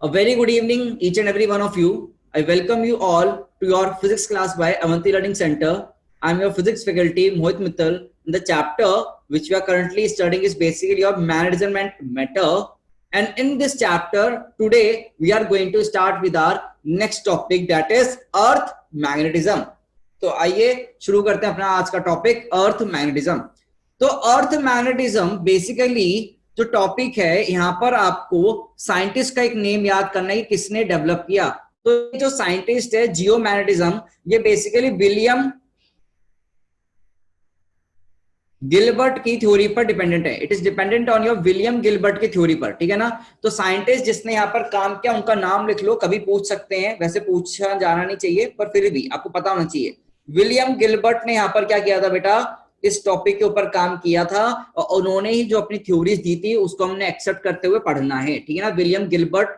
A very good evening, each and every one of you. I welcome you all to your physics class by Avanti Learning Center. I am your physics faculty, Mohit Mittal. The chapter which we are currently studying is basically your magnetism and matter. And in this chapter, today we are going to start with our next topic, that is Earth magnetism. तो आइए शुरू करते हैं अपना आज का topic, अर्थ magnetism. तो अर्थ magnetism basically जो टॉपिक है, यहाँ पर आपको साइंटिस्ट का एक नेम याद करना है, किसने डेवलप किया। तो जो साइंटिस्ट है जियोमैग्नेटिज्म, ये बेसिकली विलियम गिलबर्ट की थ्योरी पर डिपेंडेंट है। It is dependent on your William Gilbert की थ्योरी पर, ठीक है ना। तो साइंटिस्ट जिसने यहाँ पर काम किया उनका नाम लिख लो, कभी पूछ सकते हैं, वैसे पूछा जाना नहीं चाहिए पर फिर भी आपको पता होना चाहिए। विलियम गिलबर्ट ने यहाँ पर क्या किया था बेटा, इस टॉपिक के ऊपर काम किया था और उन्होंने ही जो अपनी थ्योरीज दी थी उसको हमने एक्सेप्ट करते हुए पढ़ना है, ठीक है ना। विलियम गिलबर्ट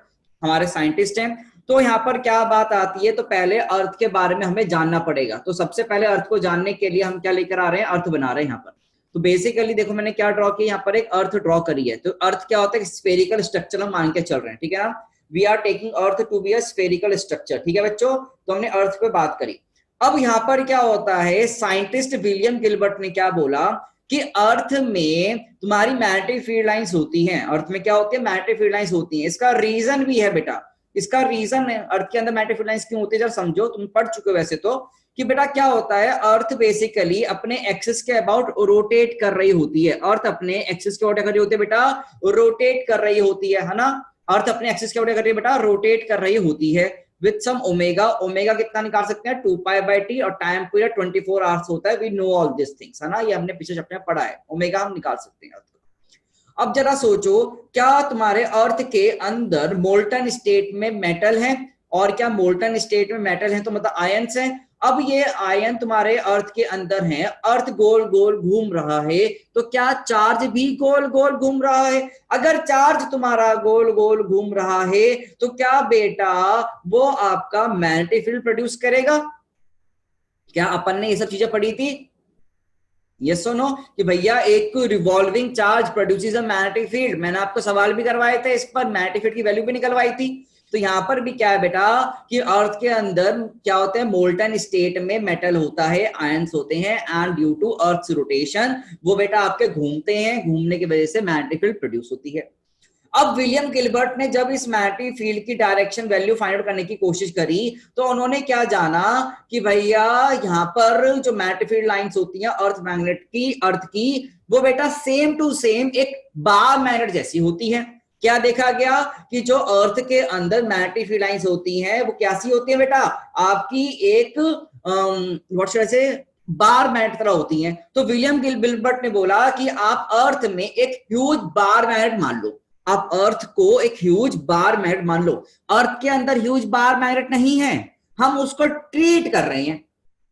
हमारे साइंटिस्ट हैं। तो यहाँ पर क्या बात आती है, तो पहले अर्थ के बारे में हमें जानना पड़ेगा। तो सबसे पहले अर्थ को जानने के लिए हम क्या लेकर आ रहे हैं, अर्थ बना रहे हैं यहाँ पर। तो बेसिकली देखो मैंने क्या ड्रॉ किया, यहाँ पर एक अर्थ ड्रॉ करी है। तो अर्थ क्या होता है, स्फेरिकल स्ट्रक्चर हम मान के चल रहे हैं, ठीक है ना। We are taking earth to be a spherical structure, ठीक है बच्चों। तो हमने अर्थ पे बात करी। अब यहाँ पर क्या होता है, साइंटिस्ट विलियम गिलबर्ट ने क्या बोला कि अर्थ में तुम्हारी मैग्नेटिक फील्ड लाइंस होती हैं। अर्थ में क्या होती है, मैग्नेटिक फील्ड लाइंस होती हैं। इसका रीजन भी है बेटा, इसका रीजन है अर्थ के अंदर मैग्नेटिक फील्ड लाइंस क्यों होती है, जरा समझो। तुम पढ़ चुके हो वैसे तो, कि बेटा क्या होता है, अर्थ बेसिकली अपने एक्सिस के अबाउट रोटेट कर रही होती है। अर्थ अपने एक्सिस के अबाउट कर रही होती है बेटा, रोटेट कर रही होती है ना। अर्थ अपने एक्सिस के अबाउट कर रही है बेटा, रोटेट कर रही होती है विद सम ओमेगा। ओमेगा कितना निकाल सकते हैं, 2π/t, और टाइम पीरियड 24 आवर्स होता है। We know all this things, है ना, ये हमने पिछले चैप्टर में पढ़ा है। ओमेगा हम निकाल सकते हैं। अब जरा सोचो, क्या तुम्हारे अर्थ के अंदर मोल्टन स्टेट में मेटल है, और क्या मोल्टन स्टेट में मेटल है तो मतलब आयंस है। अब ये आयन तुम्हारे अर्थ के अंदर हैं, अर्थ गोल गोल घूम रहा है, तो क्या चार्ज भी गोल गोल घूम रहा है। अगर चार्ज तुम्हारा गोल गोल घूम रहा है तो क्या बेटा वो आपका मैग्नेटिक फील्ड प्रोड्यूस करेगा। क्या अपन ने ये सब चीजें पढ़ी थी, यस और नो, कि भैया एक revolving charge produces a magnetic field. मैंने आपको सवाल भी करवाए थे इस पर, मैग्नेटिक फील्ड की वैल्यू भी निकलवाई थी। तो यहाँ पर भी क्या है बेटा कि अर्थ के अंदर क्या होता है, मोल्टन स्टेट में मेटल होता है, आयंस होते हैं, and due to earth rotation वो बेटा आपके घूमते हैं, घूमने की वजह से मैग्नेटिक फील्ड प्रोड्यूस होती है। अब विलियम गिलबर्ट ने जब इस मैग्नेटिक फील्ड की डायरेक्शन वैल्यू फाइंड आउट करने की कोशिश करी, तो उन्होंने क्या जाना कि भैया यहाँ पर जो मैग्नेटिक फील्ड लाइंस होती हैं अर्थ मैग्नेट की, अर्थ की, वो बेटा सेम टू सेम एक बार मैग्नेट जैसी होती है। क्या देखा गया कि जो अर्थ के अंदर मैग्नेटिक फील्ड लाइंस होती हैं वो कैसी होती है बेटा, आपकी एक बार मैग्नेट तरह होती हैं। तो विलियम गिलबर्ट ने बोला कि आप अर्थ में एक ह्यूज बार मैग्नेट मान लो, आप अर्थ को एक ह्यूज बार मैग्नेट मान लो। अर्थ के अंदर ह्यूज बार मैग्नेट नहीं है, हम उसको ट्रीट कर रहे हैं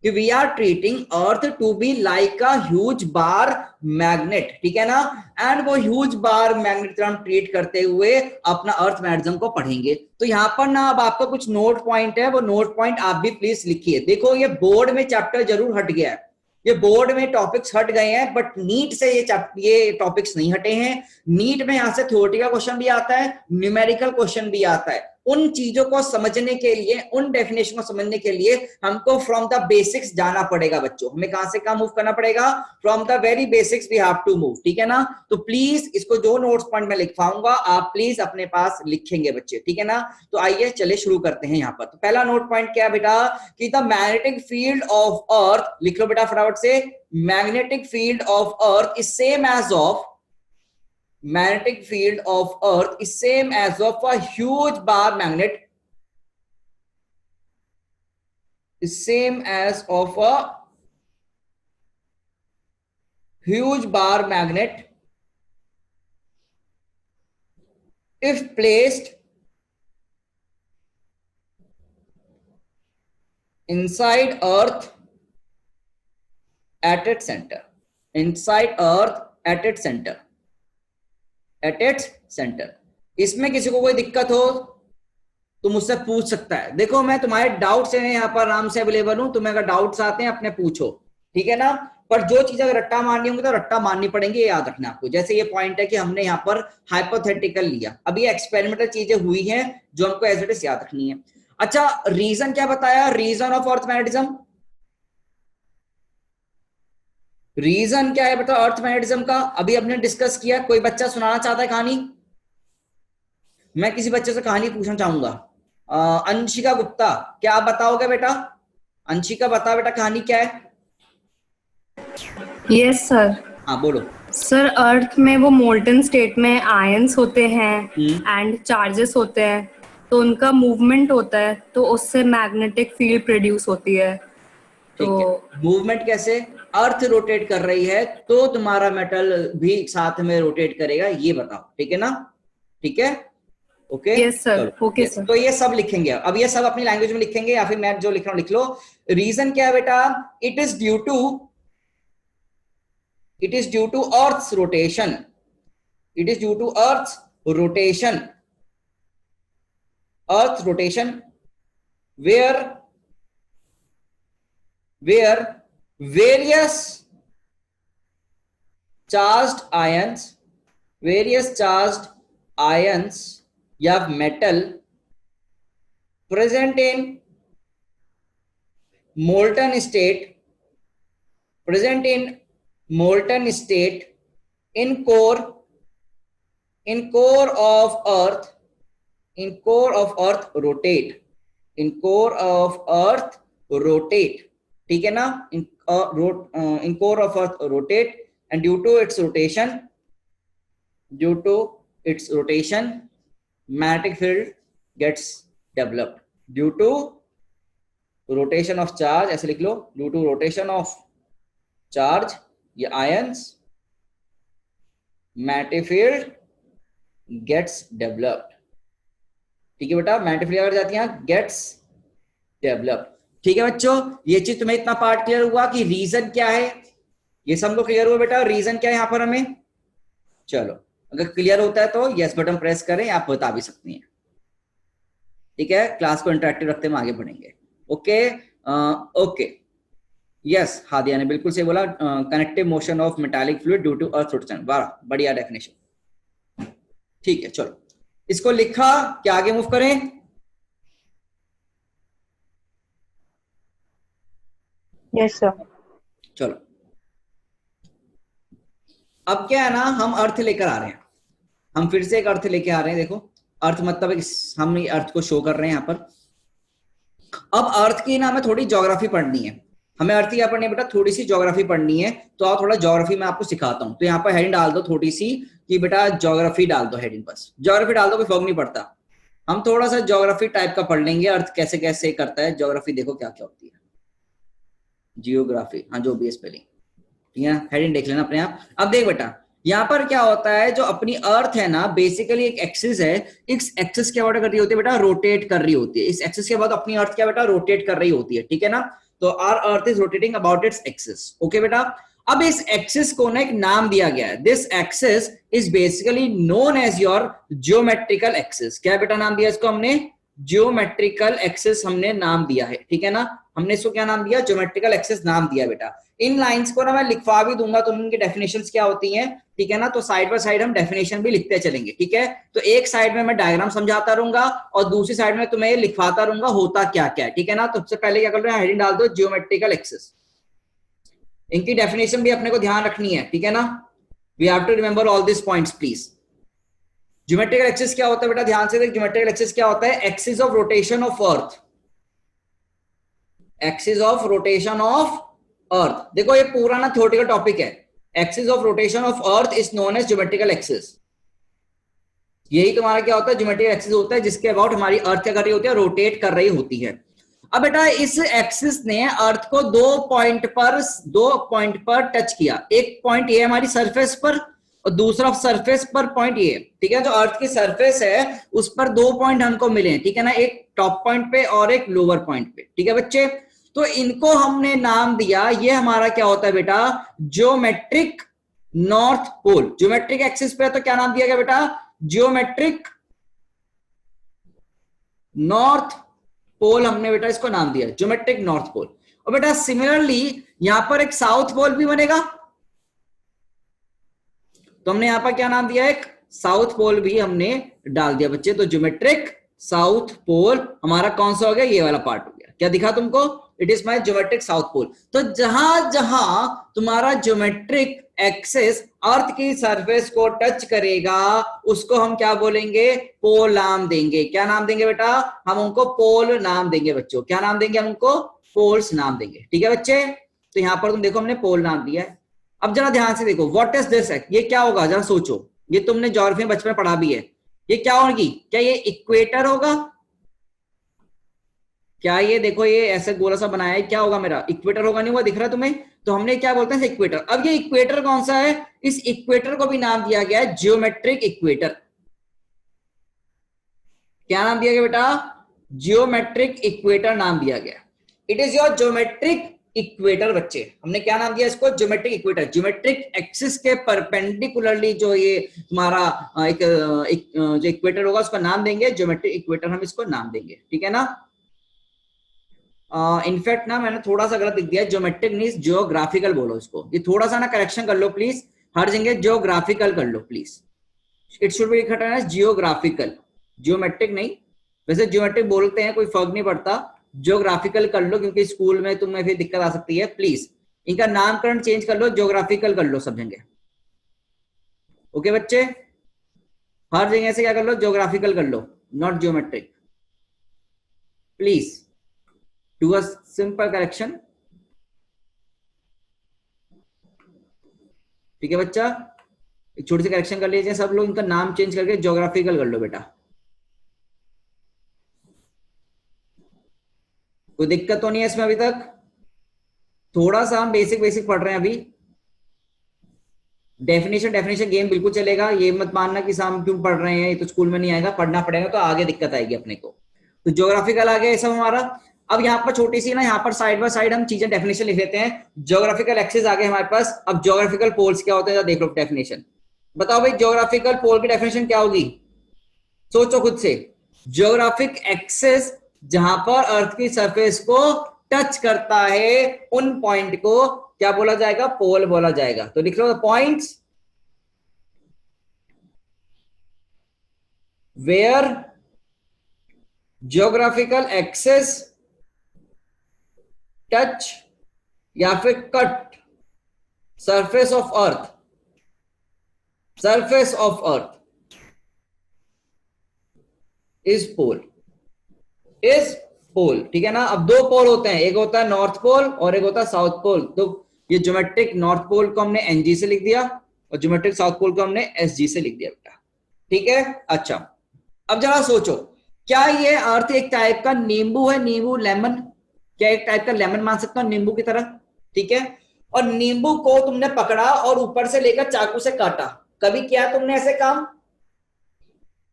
कि we are treating earth to be like a huge bar magnet, ठीक है ना। एंड वो ह्यूज बार मैग्नेट हम ट्रीट करते हुए अपना अर्थ मैग्नेटिज्म को पढ़ेंगे। तो यहाँ पर ना अब आपका कुछ नोट पॉइंट है, वो नोट पॉइंट आप भी प्लीज लिखिए। देखो ये बोर्ड में चैप्टर जरूर हट गया है, ये बोर्ड में टॉपिक्स हट गए हैं, बट नीट से ये टॉपिक्स नहीं हटे हैं। नीट में यहां से थ्योरेटिकल क्वेश्चन भी आता है, न्यूमेरिकल क्वेश्चन भी आता है। उन चीजों को समझने के लिए, उन डेफिनेशन को समझने के लिए हमको फ्रॉम द बेसिक्स जाना पड़ेगा बच्चों। हमें कहां से कहां मूव करना पड़ेगा, from the very basics we have to move, ठीक है ना। तो प्लीज इसको जो नोट्स पॉइंट में लिखवाऊंगा आप प्लीज अपने पास लिखेंगे बच्चे, ठीक है ना। तो आइए चले शुरू करते हैं यहाँ पर। तो पहला नोट पॉइंट क्या है बेटा कि the magnetic field of earth, लिख लो बेटा फटाफट से, magnetic field of earth is same as of, magnetic field of earth is same as of a huge bar magnet, is same as of a huge bar magnet if placed inside earth at its center, inside earth at its center, at its centre. इसमें किसी को कोई दिक्कत हो तो मुझसे पूछ सकता है। देखो मैं तुम्हारे डाउट्स हैं यहाँ पर आराम से अवेलेबल हूं, तुम्हें अगर डाउट्स आते हैं अपने पूछो, ठीक है ना। पर जो चीज अगर रट्टा मारनी होंगी तो रट्टा मारनी पड़ेंगी, ये याद रखना आपको। जैसे ये पॉइंट है कि हमने यहाँ पर हाइपोथेटिकल लिया, अभी एक्सपेरिमेंटल चीजें हुई हैं जो हमको एज इट इज याद रखनी है। अच्छा, रीजन क्या बताया, reason of earth magnetism, reason क्या है बता अर्थ मैग्नेटिज्म का, अभी हमने डिस्कस किया। कोई बच्चा सुनाना चाहता है कहानी? मैं किसी बच्चे से कहानी पूछना चाहूंगा। अंशिका गुप्ता, क्या आप बताओगे बेटा? अंशिका बता बेटा, कहानी क्या है? Yes sir. हाँ बोलो। सर अर्थ में वो मोल्टन स्टेट में आयंस होते हैं एंड चार्जेस होते हैं, तो उनका मूवमेंट होता है, तो उससे मैग्नेटिक फील्ड प्रोड्यूस होती है। तो ठीक है, मूवमेंट कैसे? अर्थ रोटेट कर रही है तो तुम्हारा मेटल भी साथ में रोटेट करेगा, ये बताओ, ठीक है ना? ठीक है, ओके। यस सर, चलो ओके यस, सर। तो ये सब लिखेंगे, अब ये सब अपनी लैंग्वेज में लिखेंगे या फिर मैं जो लिख रहा हूं लिख लो। रीजन क्या है बेटा? It is due to, it is due to earth's rotation, it is due to earth's rotation, earth rotation, where various charged ions, various charged ions या metal present in molten state, present in molten state in core of earth, in core of earth rotate, in core of earth rotate, ठीक है ना? in core of earth rotate, and due to its rotation, due to its rotation magnetic field gets developed, due to rotation of charge, ऐसे लिख लो, due to rotation of charge ये ions magnetic field gets developed, ठीक है बेटा? magnetic field अगर जाती है gets developed, ठीक है बच्चों? ये चीज तुम्हें इतना पार्ट क्लियर हुआ कि रीजन क्या है, ये सब लोग क्लियर हुआ बेटा? रीजन क्या है यहाँ पर हमें? चलो, अगर क्लियर होता है तो यस बटन प्रेस करें, आप बता भी सकती हैं, ठीक है? क्लास को इंटरेक्टिव रखते हुए आगे बढ़ेंगे। ओके ओके, यस हादिया ने बिल्कुल सही बोला, connective motion of metallic fluid due to earth rotation, वाह बढ़िया डेफिनेशन। ठीक है, चलो इसको लिखा, क्या आगे मूव करें? Yes sir. चलो, अब क्या है ना, हम अर्थ लेकर आ रहे हैं, हम फिर से एक अर्थ लेके आ रहे हैं। देखो अर्थ मतलब हम अर्थ को शो कर रहे हैं यहाँ पर। अब अर्थ की ना हमें थोड़ी ज्योग्राफी पढ़नी है, हमें अर्थ क्या पढ़नी है बेटा? थोड़ी सी ज्योग्राफी पढ़नी है, तो आओ थोड़ा ज्योग्राफी मैं आपको सिखाता हूँ। तो यहाँ पर हेडिंग डाल दो थोड़ी सी कि बेटा ज्योग्राफी डाल दो हेडिंग, बस ज्योग्राफी डाल दो, कोई फर्क नहीं पड़ता। हम थोड़ा सा ज्योग्राफी टाइप का पढ़ लेंगे, अर्थ कैसे कैसे करता है ज्योग्राफी, देखो क्या क्या होती है जियोग्राफी, हाँ जो भी है स्पेलिंग, ठीक है? हेडिंग देख लेना अपने आप। अब देख बेटा, यहाँ पर क्या होता है, जो अपनी अर्थ है ना बेसिकली एक एक्सिस है, इस एक्सिस क्या कर रही होती है बेटा? रोटेट कर रही होती है। इस एक्सिस के बाद अपनी अर्थ क्या बेटा? रोटेट कर रही होती है, ठीक है ना? तो our earth is rotating about its axis, okay बेटा? अब इस एक्सिस को ना एक नाम दिया गया है, this axis is basically known as your geometrical axis. क्या बेटा नाम दिया इसको हमने? जियोमेट्रिकल एक्सिस हमने नाम दिया है, ठीक है ना? हमने इसको क्या नाम दिया? ज्योमेट्रिकल एक्सिस नाम दिया बेटा। इन लाइंस को ना मैं लिखवा भी दूंगा, तो उनकी डेफिनेशंस क्या होती हैं, ठीक है ना? तो साइड बाय साइड हम डेफिनेशन भी लिखते चलेंगे, ठीक है? तो एक साइड में मैं डायग्राम समझाता रहूंगा और दूसरी साइड में तुम्हें लिखवाता रहूंगा होता क्या क्या है, ठीक है ना? तो सबसे पहले क्या कर रहे हैं, हेडिंग डाल दो जियोमेट्रिकल एक्सिस। इनकी डेफिनेशन भी अपने को ध्यान रखनी है, ठीक है ना? We have to remember all this points please. Geometrical axis क्या होता है बेटा? ध्यान से देख, ज्योमेट्रिकल एक्सिस क्या होता है? Axis of rotation of earth, axis of rotation of earth. देखो ये पूरा ना थ्योरेटिकल टॉपिक है, axis of rotation of earth is known as geometrical axis. यही तुम्हारा क्या होता है? ज्योमेट्रिकल एक्सिस होता है जिसके अबाउट हमारी अर्थ क्या कर रही होती है? रोटेट कर रही होती है। अब बेटा इस एक्सिस ने अर्थ को दो पॉइंट पर टच किया। एक पॉइंट ये हमारी सरफेस पर और दूसरा सरफेस पर पॉइंट ये, ठीक है? जो अर्थ की सरफेस है उस पर दो पॉइंट हमको मिले हैं, ठीक है ना? एक टॉप पॉइंट पे और एक लोअर पॉइंट पे, ठीक है बच्चे? तो इनको हमने नाम दिया, ये हमारा क्या होता है बेटा? Geometric north pole. Geometric axis पे तो क्या नाम दिया गया बेटा? ज्योमेट्रिक नॉर्थ पोल हमने बेटा इसको नाम दिया ज्योमेट्रिक नॉर्थ पोल। और बेटा सिमिलरली यहां पर एक साउथ पोल भी बनेगा, तो हमने यहां पर क्या नाम दिया, एक साउथ पोल भी हमने डाल दिया बच्चे। तो ज्योमेट्रिक साउथ पोल हमारा कौन सा हो गया, ये वाला पार्ट हो गया। क्या दिखा तुमको, it is my geometric south pole. तो जहां जहां तुम्हारा ज्योमेट्रिक एक्सिस अर्थ की सरफेस को टच करेगा उसको हम क्या बोलेंगे, पोल नाम देंगे। क्या नाम देंगे बेटा, हम उनको पोल नाम देंगे बच्चों। क्या नाम देंगे, हम उनको पोल्स नाम देंगे। ठीक है बच्चे, तो यहां पर तुम देखो हमने पोल नाम दिया है। अब जरा ध्यान से देखो, व्हाट इज दिस, ये क्या होगा, जरा सोचो। ये तुमने ज्योग्राफी में बचपन में पढ़ा भी है। ये क्या होगी, क्या ये इक्वेटर होगा, क्या ये देखो ये ऐसे गोला सा बनाया है, क्या होगा मेरा, इक्वेटर होगा, नहीं हुआ, दिख रहा है तुम्हें। तो हमने क्या बोलते हैं इक्वेटर। अब ये इक्वेटर कौन सा है, इस इक्वेटर को भी नाम दिया गया है जियोमेट्रिक इक्वेटर। क्या नाम दिया गया बेटा, जियोमेट्रिक इक्वेटर नाम दिया गया। It is your geometric equator बच्चे। हमने क्या नाम दिया इसको, ज्योमेट्रिक इक्वेटर। ज्योमेट्रिक एक्सिस के परपेंडिकुलरली जो ये तुम्हारा जो इक्वेटर होगा उसका नाम देंगे ज्योमेट्रिक इक्वेटर, हम इसको नाम देंगे। ठीक है ना। इनफैक्ट ना मैंने थोड़ा सा गलत लिख दिया, ज्योमेट्रिक नहीं जियोग्राफिकल बोलो इसको। ये थोड़ा सा ना करेक्शन कर लो प्लीज, हर जगह जियोग्राफिकल कर लो प्लीज। इट शुड बी लिखा है जियोग्राफिकल, जियोमेट्रिक नहीं। वैसे जियोमेट्रिक बोलते हैं, कोई फर्क नहीं पड़ता, जियोग्राफिकल कर लो क्योंकि स्कूल में तुम्हें फिर दिक्कत आ सकती है। प्लीज इनका नामकरण चेंज कर लो, जियोग्राफिकल कर लो सब जगह। ओके बच्चे, हर जगह से क्या कर लो, जियोग्राफिकल कर लो, not geometric. Please do a simple correction. ठीक है बच्चा, एक छोटी सी करेक्शन कर लीजिए सब लोग, इनका नाम चेंज करके जियोग्राफिकल कर लो बेटा। कोई दिक्कत तो नहीं है इसमें अभी तक, थोड़ा सा हम बेसिक बेसिक पढ़ रहे हैं अभी। डेफिनेशन डेफिनेशन गेम बिल्कुल चलेगा, ये मत मानना कि हम क्यों पढ़ रहे हैं, ये तो स्कूल में नहीं आएगा, पढ़ना पड़ेगा तो आगे दिक्कत आएगी अपने को। तो ज्योग्राफिकल आ गया ये सब हमारा। अब यहाँ पर छोटी सी ना, यहाँ पर साइड बाय साइड हम चीजें डेफिनेशन लिख लेते हैं। ज्योग्राफिकल एक्सिस आ गए हमारे पास। अब ज्योग्राफिकल पोल्स क्या होते हैं देख लो डेफिनेशन। बताओ भाई ज्योग्राफिकल पोल की डेफिनेशन क्या होगी, सोचो खुद से। ज्योग्राफिक एक्सिस जहां पर अर्थ की सरफेस को टच करता है उन पॉइंट को क्या बोला जाएगा, पोल बोला जाएगा। तो लिख लो points where geographical axis touch या फिर cut surface of earth, surface of earth is pole, is pole. ठीक है ना। अब दो पोल होते हैं, एक होता है नॉर्थ पोल और एक होता है साउथ पोल। तो ये ज्योमेट्रिक नॉर्थ पोल को हमने एनजी से लिख दिया और ज्योमेट्रिक साउथ पोल को हमने एसजी से लिख दिया बेटा। ठीक है। अच्छा अब जरा सोचो, क्या ये अर्थ एक टाइप का नींबू है, नींबू लेमन, क्या एक टाइप का लेमन मान सकता हूं नींबू की तरह। ठीक है। और नींबू को तुमने पकड़ा और ऊपर से लेकर चाकू से काटा, कभी किया तुमने ऐसे काम,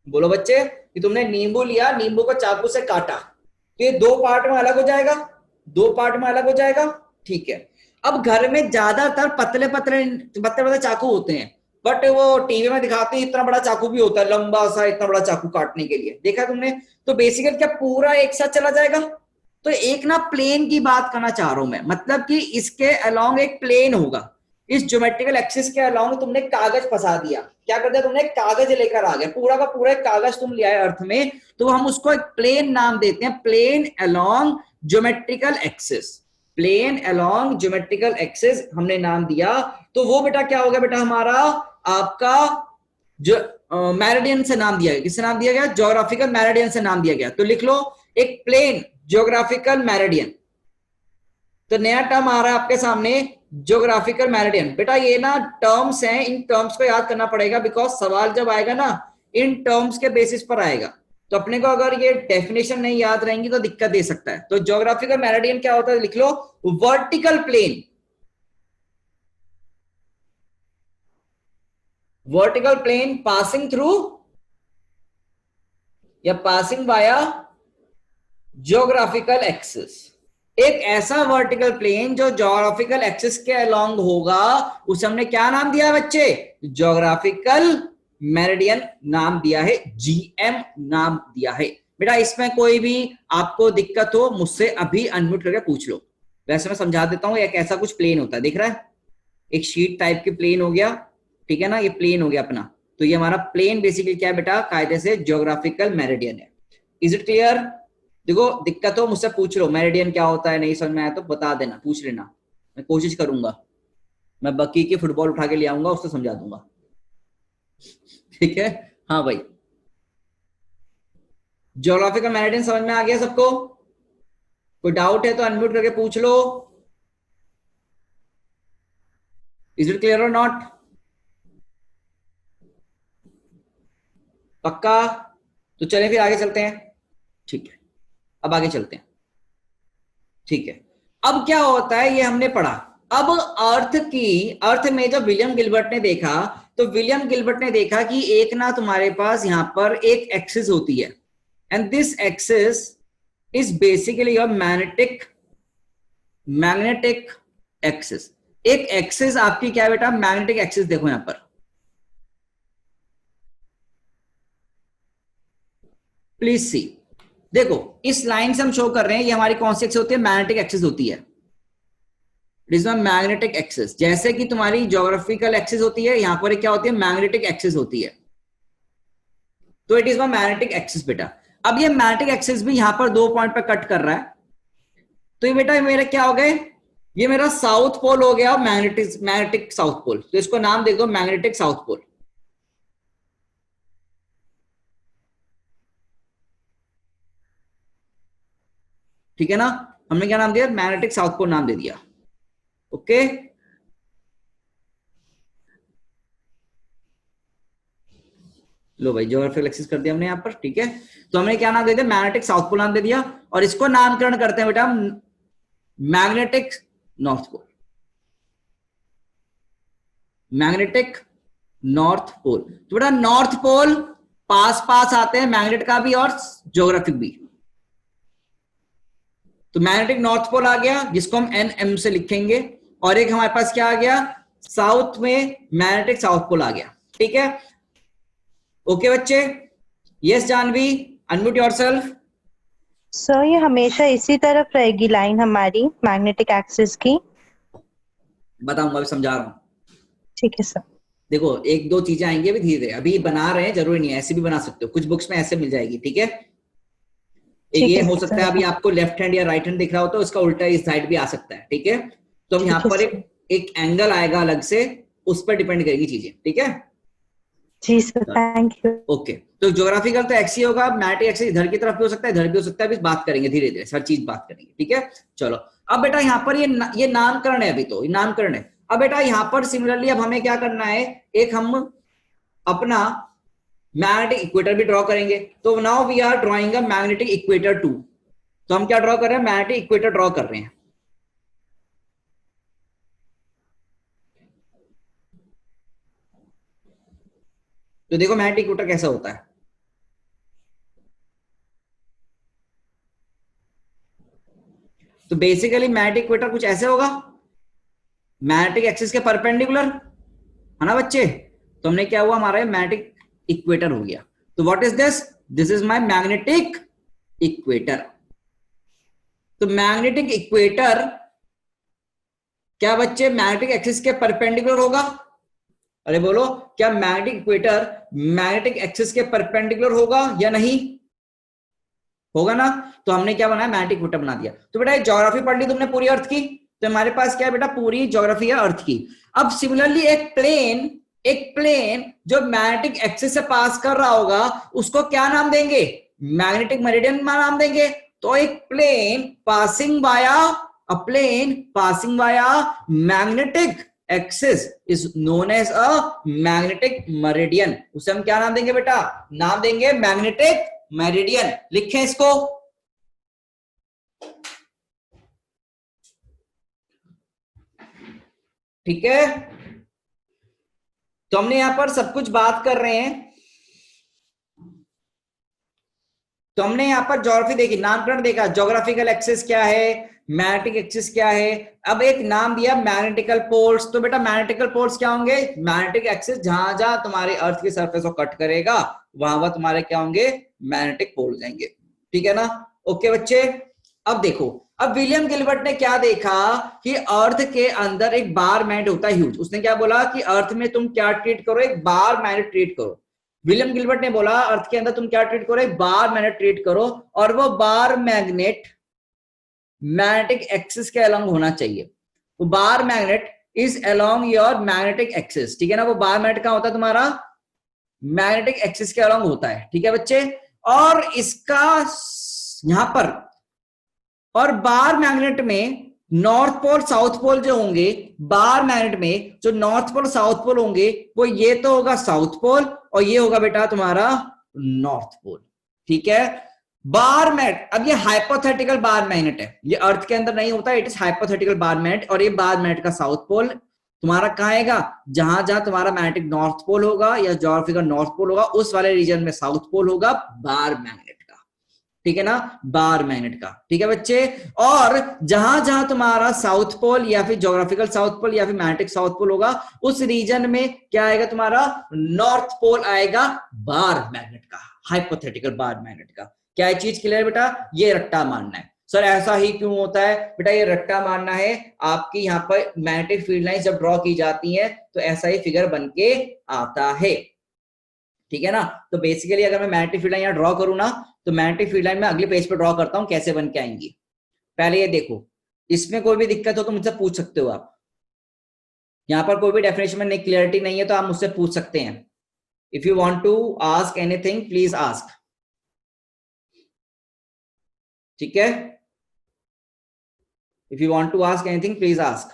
बोलो बच्चे, कि तुमने नींबू लिया, नींबू को चाकू से काटा, तो ये दो पार्ट में अलग हो जाएगा, दो पार्ट में अलग हो जाएगा। ठीक है। अब घर में ज्यादातर पतले पतले पतले पतले चाकू होते हैं, बट वो टीवी में दिखाते हैं इतना बड़ा चाकू भी होता है, लंबा सा इतना बड़ा चाकू काटने के लिए, देखा तुमने। तो बेसिकली क्या पूरा एक साथ चला जाएगा। तो एक ना प्लेन की बात करना चाह रहा हूं मैं, मतलब कि इसके अलोंग एक प्लेन होगा, इस ज्योमेट्रिकल एक्सिस के अलोंग तुमने कागज फंसा दिया। क्या कर दिया तुमने, कागज लेकर आ गया, पूरा का पूरा एक कागज तुम ले आए अर्थ में, तो हम उसको एक प्लेन नाम देते हैं, plane along geometrical axis, plane along geometrical axis हमने नाम दिया। तो वो बेटा क्या हो गया बेटा हमारा, आपका जो मैरिडियन से नाम दिया गया, किससे नाम दिया गया, ज्योग्राफिकल मैरिडियन से नाम दिया गया। तो लिख लो एक प्लेन ज्योग्राफिकल मैरिडियन। तो नया टर्म आ रहा है आपके सामने, ज्योग्राफिकल मैरिडियन। बेटा ये ना टर्म्स हैं, इन टर्म्स को याद करना पड़ेगा, बिकॉज सवाल जब आएगा ना इन टर्म्स के बेसिस पर आएगा। तो अपने को अगर ये डेफिनेशन नहीं याद रहेंगी तो दिक्कत दे सकता है। तो ज्योग्राफिकल मैरिडियन क्या होता है, लिख लो vertical plane, vertical plane passing through या पासिंग वाया ज्योग्राफिकल एक्सिस। एक ऐसा वर्टिकल प्लेन जो ज्योग्राफिकल एक्सिस के अलोंग होगा, उसे हमने क्या नाम दिया बच्चे, ज्योग्राफिकल मेरिडियन नाम दिया है, जीएम नाम दिया है। बेटा इसमें कोई भी आपको दिक्कत हो मुझसे अभी अनम्यूट करके पूछ लो। वैसे मैं समझा देता हूँ, एक ऐसा कुछ प्लेन होता है, दिख रहा है, एक शीट टाइप की प्लेन हो गया, ठीक है ना, ये प्लेन हो गया अपना। तो ये हमारा प्लेन बेसिकली क्या है बेटा, कायदे से ज्योग्राफिकल मेरिडियन है। Is it clear? देखो दिक्कत हो मुझसे पूछ लो, मेरिडियन क्या होता है, नहीं समझ में आया तो बता देना, पूछ लेना, मैं कोशिश करूंगा, मैं बकी की फुटबॉल उठा के ले आऊंगा, उससे समझा दूंगा। ठीक है, हाँ भाई, ज्योग्राफिकल मेरिडियन समझ में आ गया सबको? कोई डाउट है तो अनम्यूट करके पूछ लो। इज इट क्लियर और नॉट? पक्का? तो चलें फिर आगे चलते हैं। ठीक है, अब आगे चलते हैं। ठीक है, अब क्या होता है ये हमने पढ़ा। अब अर्थ में जब विलियम गिलबर्ट ने देखा, तो विलियम गिलबर्ट ने देखा कि एक ना तुम्हारे पास यहां पर एक एक्सिस होती है, and this axis is basically your magnetic axis. एक एक्सिस आपकी क्या है बेटा, मैग्नेटिक एक्सिस। देखो यहां पर प्लीज सी, देखो इस लाइन से हम शो कर रहे हैं, ये हमारी कौन सी एक्सिस होती है, मैग्नेटिक एक्सिस होती है। It is not magnetic axis, जैसे कि तुम्हारी ज्योग्राफिकल एक्सिस होती है, यहां पर क्या होती है, मैग्नेटिक एक्सिस होती है। तो it is not magnetic axis बेटा। अब ये मैग्नेटिक एक्सिस भी यहां पर 2 पॉइंट पर कट कर रहा है, तो ये बेटा मेरा क्या हो गए, ये मेरा साउथ पोल हो गया, मैग्नेटिक साउथ पोल। तो इसको नाम दे दो मैग्नेटिक साउथ पोल। ठीक है ना, हमने क्या नाम दिया, मैग्नेटिक साउथ पोल नाम दे दिया। ओके, लो भाई ज्योग्राफिकल एक्सिस कर दिया हमने यहां पर। ठीक है, तो हमने क्या नाम दे दिया, मैग्नेटिक साउथ पोल नाम दे दिया, और इसको नामकरण करते हैं बेटा magnetic north pole. Magnetic north pole, तो बेटा नॉर्थ पोल पास पास आते हैं, मैग्नेट का भी और ज्योग्राफिक भी। तो मैग्नेटिक नॉर्थ पोल आ गया, जिसको हम NM से लिखेंगे, और एक हमारे पास क्या आ गया, साउथ में मैग्नेटिक साउथ पोल आ गया। ठीक है, ओके बच्चे? Yes Janvi, unmute yourself. Sir ये हमेशा इसी तरफ रहेगी लाइन हमारी मैग्नेटिक एक्सिस की? बताऊंगा, अभी समझा रहा हूं। ठीक है सर। देखो एक दो चीजें आएंगी अभी धीरे धीरे, अभी बना रहे हैं, जरूरी नहीं है, ऐसे भी बना सकते हो, कुछ बुक्स में ऐसे मिल जाएगी। ठीक है, एक ये हो सकता है, अभी आपको लेफ्ट हैंड या राइट हैंड दिख रहा हो तो इसका उल्टा इस साइड भी आ सकता है। ठीक है, तो हम यहाँ पर एक एंगल आएगा अलग से, उस पर डिपेंड करेगी चीजें। ठीक है जी सर, थैंक यू। ओके, तो ज्योग्राफिकल तो एक्स ही होगा, मैग्नेटिक एक्सिस इधर की तरफ भी हो सकता है, इधर भी हो सकता है, अभी बात करेंगे धीरे धीरे, हर चीज बात करेंगे। ठीक है, चलो अब बेटा यहाँ पर ये नामकरण है, अभी तो ये नामकरण है। अब बेटा यहाँ पर सिमिलरली अब हमें क्या करना है, एक हम अपना मैग्नेटिक इक्वेटर भी ड्रॉ करेंगे। तो now we are drawing a magnetic equator 2। तो हम क्या ड्रॉ कर रहे हैं, मैग्नेटिक इक्वेटर ड्रॉ कर रहे हैं। तो देखो मैग्नेटिक इक्वेटर कैसा होता है। तो बेसिकली मैग्नेटिक इक्वेटर कुछ ऐसे होगा, मैग्नेटिक एक्सिस के परपेंडिकुलर, है ना बच्चे। तो हमने क्या हुआ, हमारा मैग्नेटिक इक्वेटर हो गया। तो what is this, this is my magnetic equator. तो मैग्नेटिक इक्वेटर क्या बच्चे मैग्नेटिक एक्सिस के परपेंडिकुलर होगा? अरे बोलो, क्या मैग्नेटिक इक्वेटर मैग्नेटिक एक्सिस के परपेंडिकुलर होगा या नहीं होगा ना? तो हमने क्या बनाया, मैग्नेटिक इक्वेटर बना दिया। तो बेटा ज्योग्राफी पढ़ ली तुमने पूरी अर्थ की, तो हमारे पास क्या है बेटा, पूरी ज्योग्राफी है अर्थ की। अब सिमिलरली एक प्लेन जो मैग्नेटिक एक्सिस से पास कर रहा होगा, उसको क्या नाम देंगे, मैग्नेटिक मेरिडियन नाम देंगे। तो एक plane passing via magnetic axis is known as a magnetic meridian. उसे हम क्या नाम देंगे बेटा, नाम देंगे मैग्नेटिक मेरिडियन। लिखें इसको, ठीक है। तो हमने यहां पर सब कुछ बात कर रहे हैं, तो हमने यहां पर ज्योग्राफी देखी, नामकरण देखा, ज्योग्राफिकल एक्सिस क्या है, मैग्नेटिक एक्सिस क्या है। अब एक नाम दिया मैग्नेटिकल पोल्स। तो बेटा मैग्नेटिकल पोल्स क्या होंगे, मैग्नेटिक एक्सिस जहां जहां तुम्हारे अर्थ की सरफेस को कट करेगा, वहां वहां तुम्हारे क्या होंगे, मैग्नेटिक पोल जाएंगे। ठीक है ना, ओके बच्चे। अब देखो, अब विलियम गिलबर्ट ने क्या देखा कि अर्थ के अंदर एक बार मैग्नेट होता है ह्यूज। उसने क्या बोला कि अर्थ में तुम क्या ट्रीट करो, एक बार मैग्नेट ट्रीट करो। विलियम गिलबर्ट ने बोला अर्थ के अंदर तुम क्या ट्रीट करो, एक बार मैग्नेट ट्रीट करो, और वो बार मैग्नेट मैग्नेटिक एक्सिस के अलोंग होना चाहिए। वो bar magnet is along your magnetic axis, ठीक है ना। वो बार मैग्नेट कहां होता है तुम्हारा, मैग्नेटिक एक्सिस के अलोंग होता है, ठीक है बच्चे। और इसका यहां पर, और बार मैग्नेट में नॉर्थ पोल साउथ पोल जो होंगे, बार मैग्नेट में जो नॉर्थ पोल साउथ पोल होंगे, वो ये तो होगा साउथ पोल और ये होगा बेटा तुम्हारा नॉर्थ पोल, ठीक है। बार मैग्नेट, अब ये हाइपोथेटिकल बार मैग्नेट है, ये अर्थ के अंदर नहीं होता, it is hypothetical bar magnet. और ये बार मैग्नेट का साउथ पोल तुम्हारा कहां आएगा, जहां जहां तुम्हारा मैग्नेटिक नॉर्थ पोल होगा या ज्योग्राफिकल नॉर्थ पोल होगा, उस वाले रीजन में साउथ पोल होगा बार मैग्नेट का, ठीक है ना, बार मैग्नेट का, ठीक है बच्चे। और जहां जहां तुम्हारा साउथ पोल या फिर ज्योग्राफिकल साउथ पोल या फिर मैग्नेटिक साउथ पोल होगा, उस रीजन में क्या आएगा तुम्हारा, नॉर्थ पोल आएगा बार मैग्नेट का, हाइपोथेटिकल बार मैग्नेट का। क्या चीज क्लियर बेटा, ये रट्टा मानना है। सर ऐसा ही क्यों होता है बेटा, ये रट्टा मानना है। आपकी यहाँ पर मैग्नेटिक फील्ड लाइन जब ड्रॉ की जाती है तो ऐसा ही फिगर बन के आता है, ठीक है ना। तो बेसिकली अगर मैं मैग्नेटिक फील्ड लाइन यहाँ ड्रॉ करूँ ना, तो मैग्नेटिक फील्ड लाइन मैं अगले पेज पे ड्रॉ करता हूँ, कैसे बन के आएंगी। पहले ये देखो, इसमें कोई भी दिक्कत हो तो मुझसे पूछ सकते हो आप। यहाँ पर कोई भी डेफिनेशन में क्लियरिटी नहीं है तो आप मुझसे पूछ सकते हैं। If you want to ask anything please ask, ठीक है। If you want to ask anything please ask.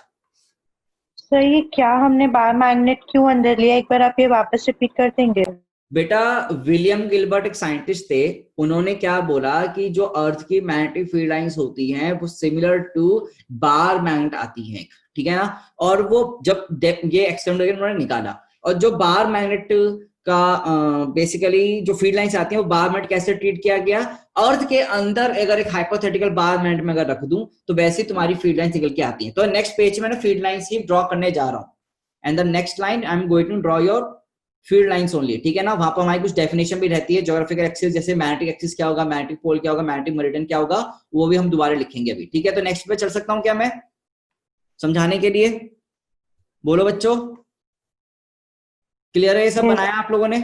Sir ये क्या हमने बार मैग्नेट क्यों अंदर लिया, एक बार आप ये वापस रिपीट कर देंगे। बेटा विलियम गिलबर्ट एक साइंटिस्ट थे, उन्होंने क्या बोला कि जो अर्थ की मैग्नेटिक फील्ड लाइंस होती हैं वो सिमिलर टू बार मैग्नेट आती हैं, ठीक है ना। और वो जब ये एक्सपेरिमेंट उन्होंने निकाला, और जो बार मैग्नेट का बेसिकली जो फील्ड लाइंस आती हैं वो बार मैग्नेट कैसे ट्रीट किया गया, अर्थ के अंदर अगर एक हाइपोथेटिकल बार मैग्नेट में अगर रख दूं तो वैसे तुम्हारी फील्ड लाइंस निकल के आती हैं। तो नेक्स्ट पेज में मैं फील्ड लाइंस ही ड्रॉ करने जा रहा हूं, and the next line I am going to draw your field lines only, ठीक है ना। वहां पर हमारी कुछ डेफिनेशन भी रहती है, ज्योग्राफिकल एक्सिस जैसे मैग्नेटिक एक्सिस क्या होगा, मैग्नेटिक पोल क्या होगा, मैग्नेटिक मेरिडियन क्या होगा, वो भी हम दोबारा लिखेंगे अभी, ठीक है। तो नेक्स्ट पे चल सकता हूं क्या मैं समझाने के लिए, बोलो बच्चों, क्लियर है ये सब बनाया आप लोगों ने,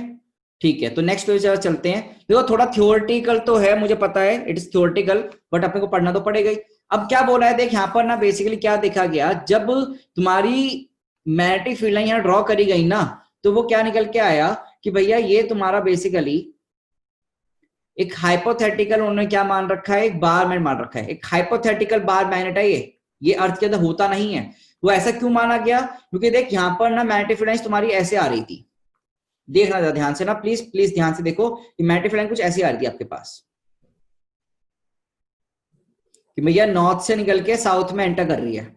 ठीक है। तो नेक्स्ट पे चलते हैं। देखो थोड़ा थ्योरेटिकल तो है, मुझे पता है इट इज थ्योरेटिकल, बट अपने को पढ़ना तो पड़ेगा ही। अब क्या बोला है देख, यहाँ पर ना बेसिकली क्या देखा गया, जब तुम्हारी मैग्नेटिक फील्ड लाइन यहाँ ड्रॉ करी गई ना, तो वो क्या निकल के आया कि भैया ये तुम्हारा बेसिकली एक हाइपोथेटिकल, उन्होंने क्या मान रखा है, एक बार मैग्नेट मान रखा है, एक हाइपोथेटिकल बार मैग्नेट है ये अर्थ के अंदर होता नहीं है। वो ऐसा क्यों माना गया, क्योंकि देख यहाँ पर ना मैग्नेटिक फील्ड लाइन तुम्हारी ऐसे आ रही थी, देखना ध्यान से ना, प्लीज प्लीज ध्यान से देखो कि मैग्नेटिक फील्ड लाइन कुछ ऐसी आ रही थी आपके पास, कि भैया नॉर्थ से निकल के साउथ में एंटर कर रही है,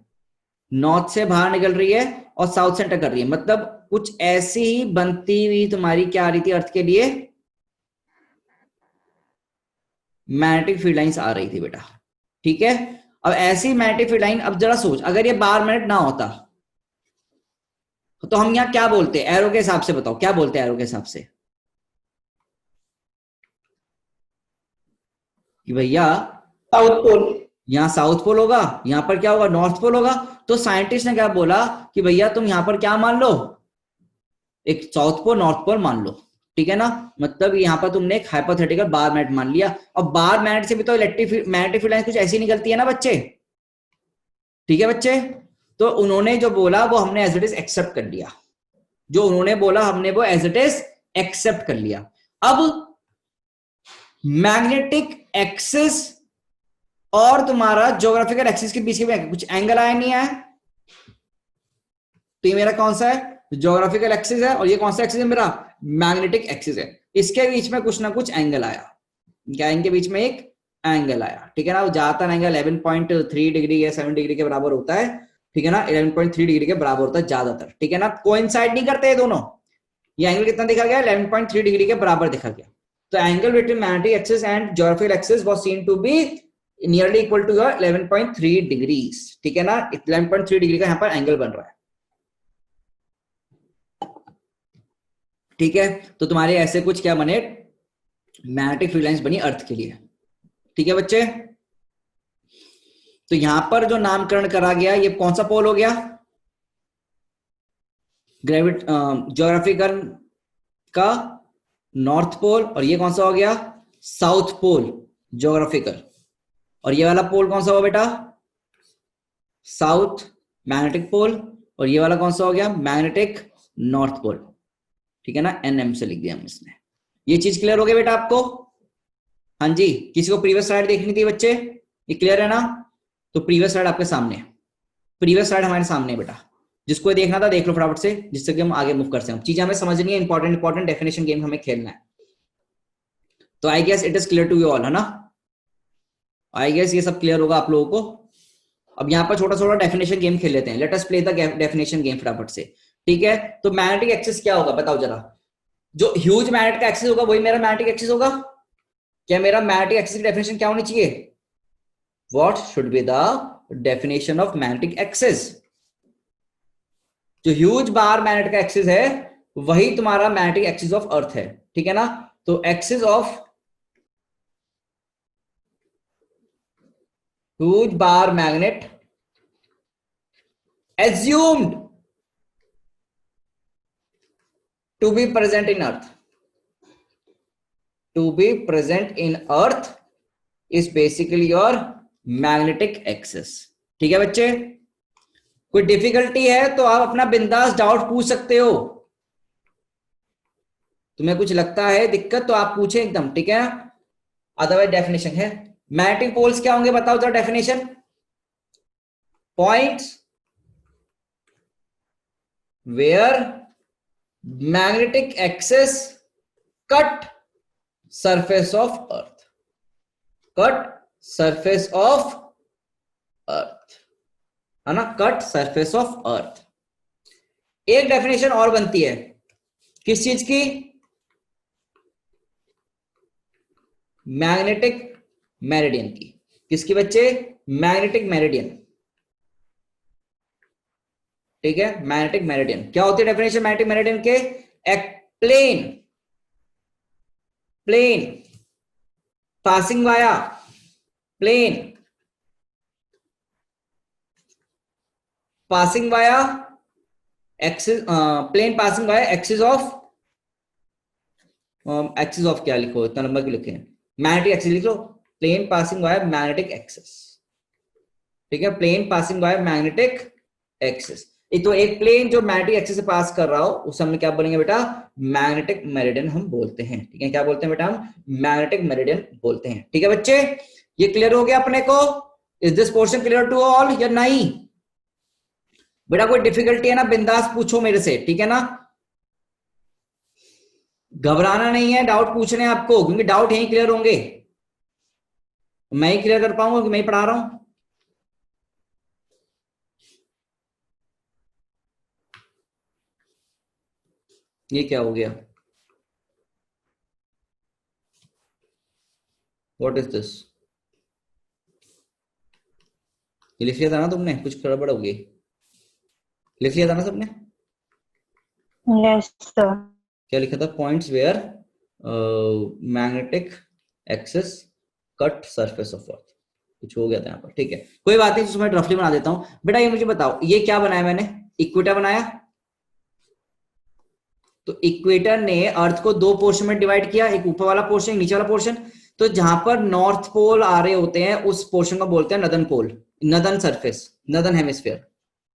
नॉर्थ से बाहर निकल रही है और साउथ से एंटर कर रही है, मतलब कुछ ऐसी ही बनती हुई तुम्हारी क्या आ रही थी अर्थ के लिए, मैग्नेटिक फील्ड लाइंस आ रही थी बेटा, ठीक है। अब ऐसी मैग्नेटिक फील्ड लाइन, अब जरा सोच अगर ये बार मैग्नेट ना होता तो हम यहाँ क्या बोलते, एरो के हिसाब से बताओ क्या बोलते हैं एरो के हिसाब से, कि भैया साउथ पोल, यहाँ साउथ पोल होगा, यहाँ पर क्या होगा, नॉर्थ पोल होगा। तो साइंटिस्ट ने क्या बोला कि भैया तुम यहाँ पर क्या मान लो, एक साउथ पोल नॉर्थ पोल मान लो, ठीक है ना। मतलब यहाँ पर तुमने एक हाइपोथेटिकल बार मैग्नेट मान लिया, और बार मैग्नेट से भी तो मैग्नेटिक फील्ड लाइन कुछ ऐसी निकलती है ना बच्चे, ठीक है बच्चे। तो उन्होंने जो बोला वो हमने एज इट इज एक्सेप्ट कर लिया, जो उन्होंने बोला हमने वो एज इट इज एक्सेप्ट कर लिया। अब मैग्नेटिक एक्सिस और तुम्हारा ज्योग्राफिकल एक्सिस के बीच में कुछ एंगल आया नहीं आया, तो ये मेरा कौन सा है, ज्योग्राफिकल एक्सिस है, और ये कौन सा एक्सिस है मेरा, मैग्नेटिक एक्सिस है। इसके बीच में कुछ ना कुछ एंगल आया, क्या इनके बीच में एक एंगल आया, ठीक है ना। वो ज्यादातर एंगल 11.3 डिग्री या 7 डिग्री के बराबर होता है, ठीक है ना, 11.3 डिग्री के बराबर होता है ज्यादातर, ठीक है ना। कोइंसाइड नहीं करते ये दोनों, ये एंगल कितना देखा गया, 11.3 डिग्री के बराबर देखा गया। तो angle between magnetic axis and geographical axis was seen to be nearly equal to 11.3 degrees, ठीक है ना। 11.3 डिग्री का यहाँ पर एंगल बन रहा है, ठीक है। तो तुम्हारे ऐसे कुछ क्या बने, मैग्नेटिक फील्ड लाइंस बनी अर्थ के लिए, ठीक है बच्चे। तो यहां पर जो नामकरण करा गया ये कौन सा पोल हो गया, ज्योग्राफिकल का नॉर्थ पोल, और ये कौन सा हो गया साउथ पोल ज्योग्राफिकल, और ये वाला पोल कौन सा हुआ बेटा साउथ मैग्नेटिक पोल, और ये वाला कौन सा हो गया मैग्नेटिक नॉर्थ पोल। ठीक है ना, एनएम से लिख दिया हमने इसमें। ये चीज क्लियर हो गई बेटा आपको? हाँ जी, किसी को प्रीवियस स्लाइड देखनी थी बच्चे? ये क्लियर है ना? तो प्रीवियस स्लाइड आपके सामने, प्रीवियस स्लाइड हमारे सामने है बेटा, जिसको ये देखना था देख लो फटाफट से, जिससे कि हम आगे मूव कर सकें। चीजें हमें समझनी है, इंपॉर्टेंट डेफिनेशन गेम हमें खेलना है। तो I guess it is clear to you all, है ना? आई गेस ये सब क्लियर होगा आप लोगों को। अब यहाँ पर छोटा छोटा डेफिनेशन गेम खेल लेते हैं। Let us play the definition game फटाफट से। ठीक है, तो मैग्नेटिक एक्सिस क्या होगा बताओ जरा। जो ह्यूज मैग्नेट का एक्सिस होगा वही मेरा मैग्नेटिक एक्सिस होगा। क्या मेरा मैग्नेटिक एक्सिस की डेफिनेशन क्या होनी चाहिए? What should be the definition of magnetic axis? जो ह्यूज बार मैग्नेट का एक्सिस है वही तुम्हारा मैग्नेटिक एक्सिस ऑफ अर्थ है। ठीक है ना? तो axis of huge bar magnet assumed to be present in earth, to be present in earth is basically your magnetic axis। ठीक है बच्चे, कोई डिफिकल्टी है तो आप अपना बिंदास डाउट पूछ सकते हो। तुम्हें कुछ लगता है दिक्कत तो आप पूछें एकदम, ठीक है? अदरवाइज डेफिनेशन है। मैग्नेटिक पोल्स क्या होंगे बताओ जरा definition. Points where magnetic axis cut surface of earth, cut surface of earth, है ना? Cut surface of earth. एक डेफिनेशन और बनती है किस चीज की? मैग्नेटिक मेरिडियन की। किसकी बच्चे? Magnetic meridian. ठीक है, मैग्नेटिक मेरिडियन क्या होती है डेफिनेशन मैग्नेटिक मेरिडियन के? Plane, plane passing via, plane passing via axis, plane passing via axis of, axis of क्या लिखो, इतना लंबा क्यों लिखे? मैग्नेटिक एक्सिस लिख लो, plane passing via magnetic axis. ठीक है, plane passing via magnetic axis. तो एक प्लेन जो मैग्नेटिक एक्सिस से पास कर रहा हो उसे हम क्या बोलेंगे बेटा? मैग्नेटिक मेरिडियन हम बोलते हैं। ठीक है, क्या बोलते हैं बेटा? हम मैग्नेटिक मेरिडियन बोलते हैं। ठीक है बच्चे, ये क्लियर हो गया अपने को? Is this portion clear to all या नहीं? बेटा कोई डिफिकल्टी है ना बिंदास पूछो मेरे से, ठीक है ना? घबराना नहीं है, डाउट पूछने आपको, क्योंकि डाउट यहीं क्लियर होंगे। मैं ही क्लियर कर पाऊंगा कि मैं ही पढ़ा रहा हूं? ये क्या हो गया? What is this? ये लिख लिया था ना तुमने? कुछ गड़बड़ हो गई? लिख लिया था ना सबने? Yes sir. क्या लिखा था? Points where magnetic axis cut surface of earth. कुछ हो गया था यहाँ पर, ठीक है, कोई बात नहीं, मैं रफली बना देता हूं। बेटा ये मुझे बताओ, ये क्या बनाया मैंने? इक्वेटर बनाया। तो इक्वेटर ने अर्थ को दो पोर्शन में डिवाइड किया, एक ऊपर वाला पोर्शन, नीचे वाला पोर्शन। तो जहां पर नॉर्थ पोल आ रहे होते हैं उस पोर्शन को बोलते हैं नदर्न पोल, नदर्न सरफेस, नदर्न हेमिस्फीयर।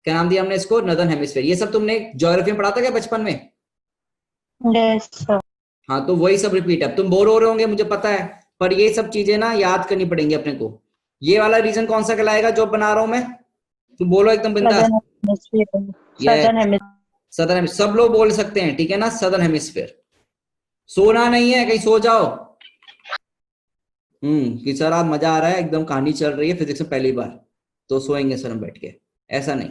क्या नाम दिया हमने इसको? Northern hemisphere. ये सब तुमने ज्योग्राफी में पढ़ा था क्या बचपन में? Yes sir. हाँ, तो वही सब रिपीट है। तुम बोर हो रहे होंगे मुझे पता है, पर ये सब चीजें ना याद करनी पड़ेंगी अपने को। ये वाला रीजन कौन सा कहलाएगा जो बना रहा हूं मैं? तुम बोलो एकदम बिंदास। Southern hemisphere. सदर्न हेमिस्फीयर सब लोग बोल सकते हैं, ठीक है ना? Southern hemisphere. सोना नहीं है, कहीं सो जाओ। कि सर आप मजा आ रहा है, एकदम कहानी चल रही है फिजिक्स में पहली बार, तो सोएंगे सर हम बैठ के, ऐसा नहीं।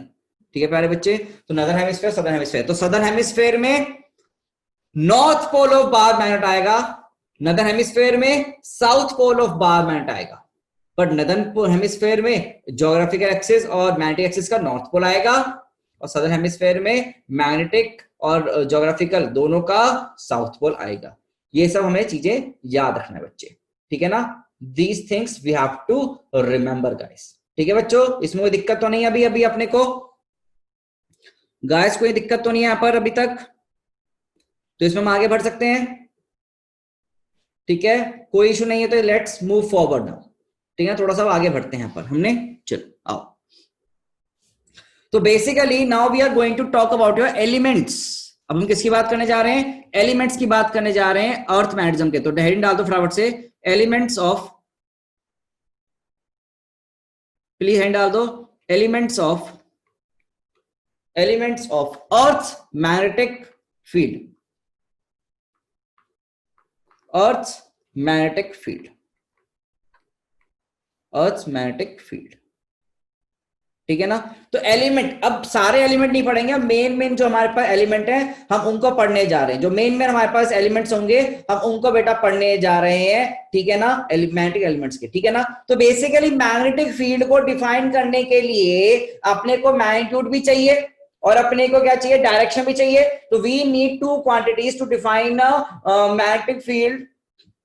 ठीक है प्यारे बच्चे, तो नदर्न हेमिस्फीयर, सदर्न हेमिस्फीयर। तो सदर्न हेमिस्फीयर में north pole of bar magnet आएगा, नदर्न हेमिस्फीयर में south pole of bar magnet आएगा। बट नदर्न हेमिस्फीयर में ज्योग्राफिकल एक्सिस और मैग्नेटिक एक्सिस का नॉर्थ पोल आएगा, और सदर्न हेमिस्फीयर में मैग्नेटिक और ज्योग्राफिकल दोनों का साउथ पोल आएगा। ये सब हमें चीजें याद रखना है बच्चे, ठीक है ना? These things we have to remember guys, ठीक है बच्चों, इसमें कोई दिक्कत तो नहीं है अभी अभी अपने को? गाइस कोई दिक्कत तो नहीं है यहाँ पर अभी तक? तो इसमें हम आगे बढ़ सकते हैं, ठीक है, कोई इशू नहीं है। तो लेट्स मूव फॉरवर्ड नाउ, ठीक है, थोड़ा सा आगे बढ़ते हैं यहाँ पर हमने। चलो आओ, तो basically now we are going to talk about your elements. अब हम किसकी बात करने जा रहे हैं? एलिमेंट्स की बात करने जा रहे हैं अर्थ मैग्नेटिज्म के। तो हेडिंग डाल दो फटाफट से, एलिमेंट्स ऑफ, प्लीज हैंड डाल दो, elements of earth magnetic field, earth magnetic field, earth magnetic field, ठीक है ना। तो एलिमेंट, अब सारे एलिमेंट नहीं पढ़ेंगे, मेन जो हमारे पास एलिमेंट है हम उनको पढ़ने जा रहे हैं। जो मेन हमारे पास एलिमेंट्स होंगे हम उनको बेटा पढ़ने जा रहे हैं, ठीक है ना, मैग्नेटिक एलिमेंट्स के, ठीक है ना। तो बेसिकली मैग्नेटिक फील्ड को डिफाइन करने के लिए अपने को मैग्नीट्यूड भी चाहिए और अपने को क्या चाहिए? डायरेक्शन भी चाहिए। तो we need two quantities to define magnetic field,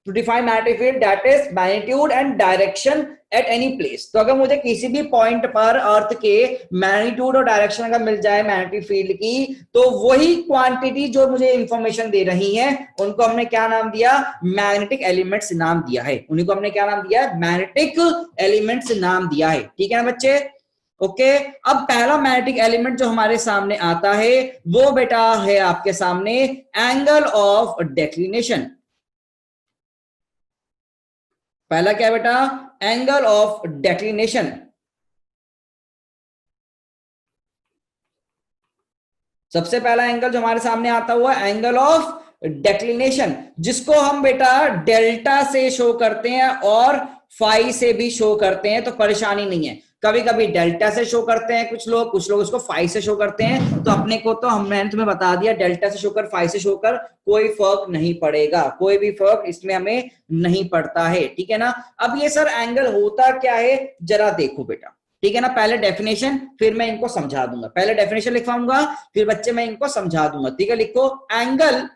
to define magnetic field, that is magnitude and direction at any place। तो अगर मुझे किसी भी पॉइंट पर अर्थ के मैग्नीट्यूड और डायरेक्शन अगर मिल जाए मैग्नेटिक फील्ड की, तो वही क्वांटिटी जो मुझे इंफॉर्मेशन दे रही है उनको हमने क्या नाम दिया? मैग्नेटिक एलिमेंट्स नाम दिया है। उन्हीं को हमने क्या नाम दिया? मैग्नेटिक एलिमेंट्स नाम दिया है, ठीक है ना बच्चे? ओके अब पहला मैग्नेटिक एलिमेंट जो हमारे सामने आता है वो बेटा है आपके सामने एंगल ऑफ डेक्लिनेशन। पहला क्या है बेटा? Angle of declination. सबसे पहला एंगल जो हमारे सामने आता हुआ एंगल ऑफ डेक्लिनेशन, जिसको हम बेटा डेल्टा से शो करते हैं और फाई से भी शो करते हैं। तो परेशानी नहीं है, कभी कभी डेल्टा से शो करते हैं कुछ लोग इसको फाई से शो करते हैं। तो अपने को तो मैंने तुम्हें बता दिया, डेल्टा से शो कर, फाई से शो कर, कोई फर्क नहीं पड़ेगा, कोई भी फर्क इसमें हमें नहीं पड़ता है, ठीक है ना। अब ये सर एंगल होता क्या है जरा देखो बेटा, ठीक है ना। पहले डेफिनेशन फिर मैं इनको समझा दूंगा, पहले डेफिनेशन लिखवाऊंगा फिर बच्चे मैं इनको समझा दूंगा, ठीक है। लिखो एंगल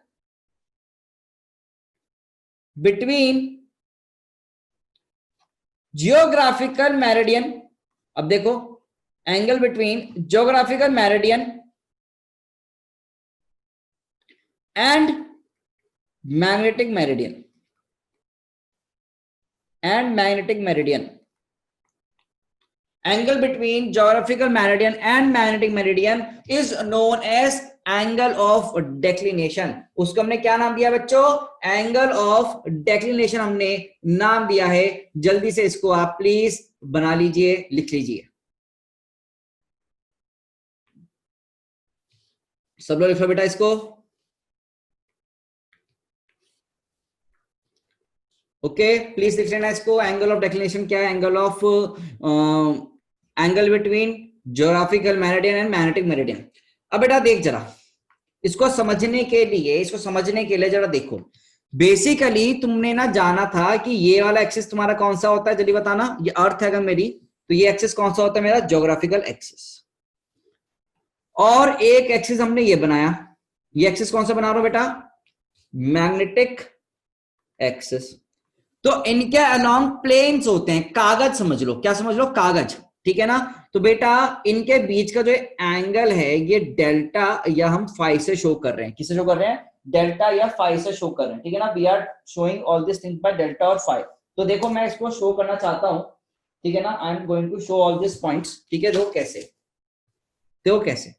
बिटवीन जियोग्राफिकल मेरिडियन। अब देखो angle between geographical meridian and magnetic meridian, angle between geographical meridian and magnetic meridian is known as angle of declination। उसको हमने क्या नाम दिया बच्चों? एंगल ऑफ डेक्लिनेशन हमने नाम दिया है। जल्दी से इसको आप प्लीज बना लीजिए, लिख लीजिए। सब लोग लिखो बेटा इसको। ओके प्लीज लिख लेना इसको। एंगल ऑफ डेक्लिनेशन क्या है? Angle of angle between geographical meridian and magnetic meridian. अब बेटा देख जरा, इसको समझने के लिए जरा देखो। बेसिकली तुमने ना जाना था कि ये वाला एक्सिस तुम्हारा कौन सा होता है, जल्दी बताना। ये अर्थ है अगर मेरी, तो ये एक्सिस कौन सा होता है मेरा? Geographical axis. और एक एक्सिस हमने ये बनाया, ये एक्सिस कौन सा बना रहा हूं बेटा? Magnetic axis. तो इनके अलोंग प्लेन्स होते हैं, कागज समझ लो, क्या समझ लो? कागज, ठीक है ना। तो बेटा इनके बीच का जो एंगल है ये डेल्टा या हम फाई से शो कर रहे हैं। किससे शो कर रहे हैं? डेल्टा या फाई से शो कर रहे हैं, ठीक है ना। We are showing all this things by delta और फाई। तो देखो मैं इसको शो करना चाहता हूं, ठीक है ना। I am going to show all this points, ठीक है। देखो कैसे, देखो कैसे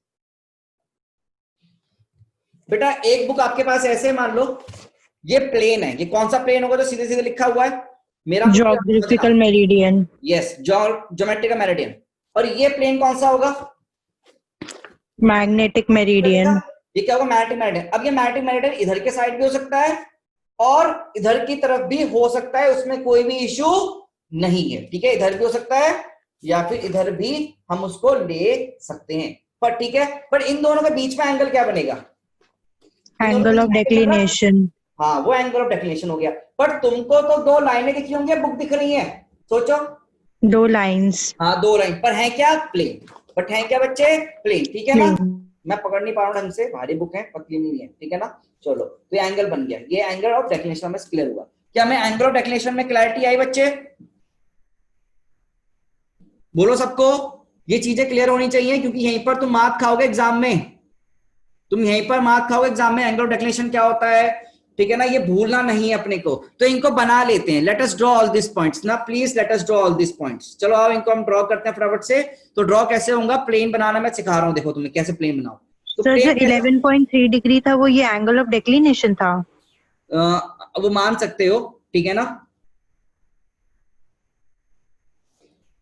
बेटा। एक बुक आपके पास ऐसे मान लो ये प्लेन है, ये कौन सा प्लेन होगा जो सीधे सीधे लिखा हुआ है? मेरा geographical meridian. Yes, geometrical meridian. और ये प्लेन कौन सा होगा? Magnetic meridian. ये क्या होगा? Magnetic meridian. अब ये मैग्नेटिक मेरिडियन इधर के साइड भी हो सकता है और इधर की तरफ भी हो सकता है, उसमें कोई भी इश्यू नहीं है, ठीक है। इधर भी हो सकता है या फिर इधर भी हम उसको ले सकते हैं, पर ठीक है। पर इन दोनों के बीच में एंगल क्या बनेगा? Angle of declination. हाँ, वो एंगल ऑफ डेक्लिनेशन हो गया। पर तुमको तो दो लाइनें दिखी होंगी, बुक दिख रही है, सोचो। 2 लाइंस। हाँ 2 लाइन, पर है क्या? प्लेन। बट है क्या बच्चे? प्लेन, ठीक है ना। मैं पकड़ नहीं पा रहा हूँ ढंग से, भारी बुक है, पतली नहीं है, ठीक है ना। चलो तो ये एंगल बन गया, ये एंगल ऑफ डेक्लिनेशन में क्लियर हुआ। क्या हमें एंगल ऑफ डेक्लिनेशन में क्लैरिटी आई बच्चे? बोलो सबको, ये चीजें क्लियर होनी चाहिए, क्योंकि यहीं पर तुम मार्क खाओगे एग्जाम में, तुम यहीं पर मार्क खाओगे एग्जाम में, एंगल ऑफ डिक्लेनेशन क्या होता है, ठीक है ना, ये भूलना नहीं है अपने को। तो इनको बना लेते हैं, let us draw all this points ना, please let us draw all this points. चलो आओ इनको हम ड्रॉ करते हैं फटाफट से। तो ड्रॉ कैसे होगा, प्लेन बनाना मैं सिखा रहा हूँ, देखो तुम्हें कैसे प्लेन बनाओ। तो सर जो प्लेन 11.3 डिग्री था वो ये एंगल ऑफ डिक्लिनेशन था। वो मान सकते हो, ठीक है ना।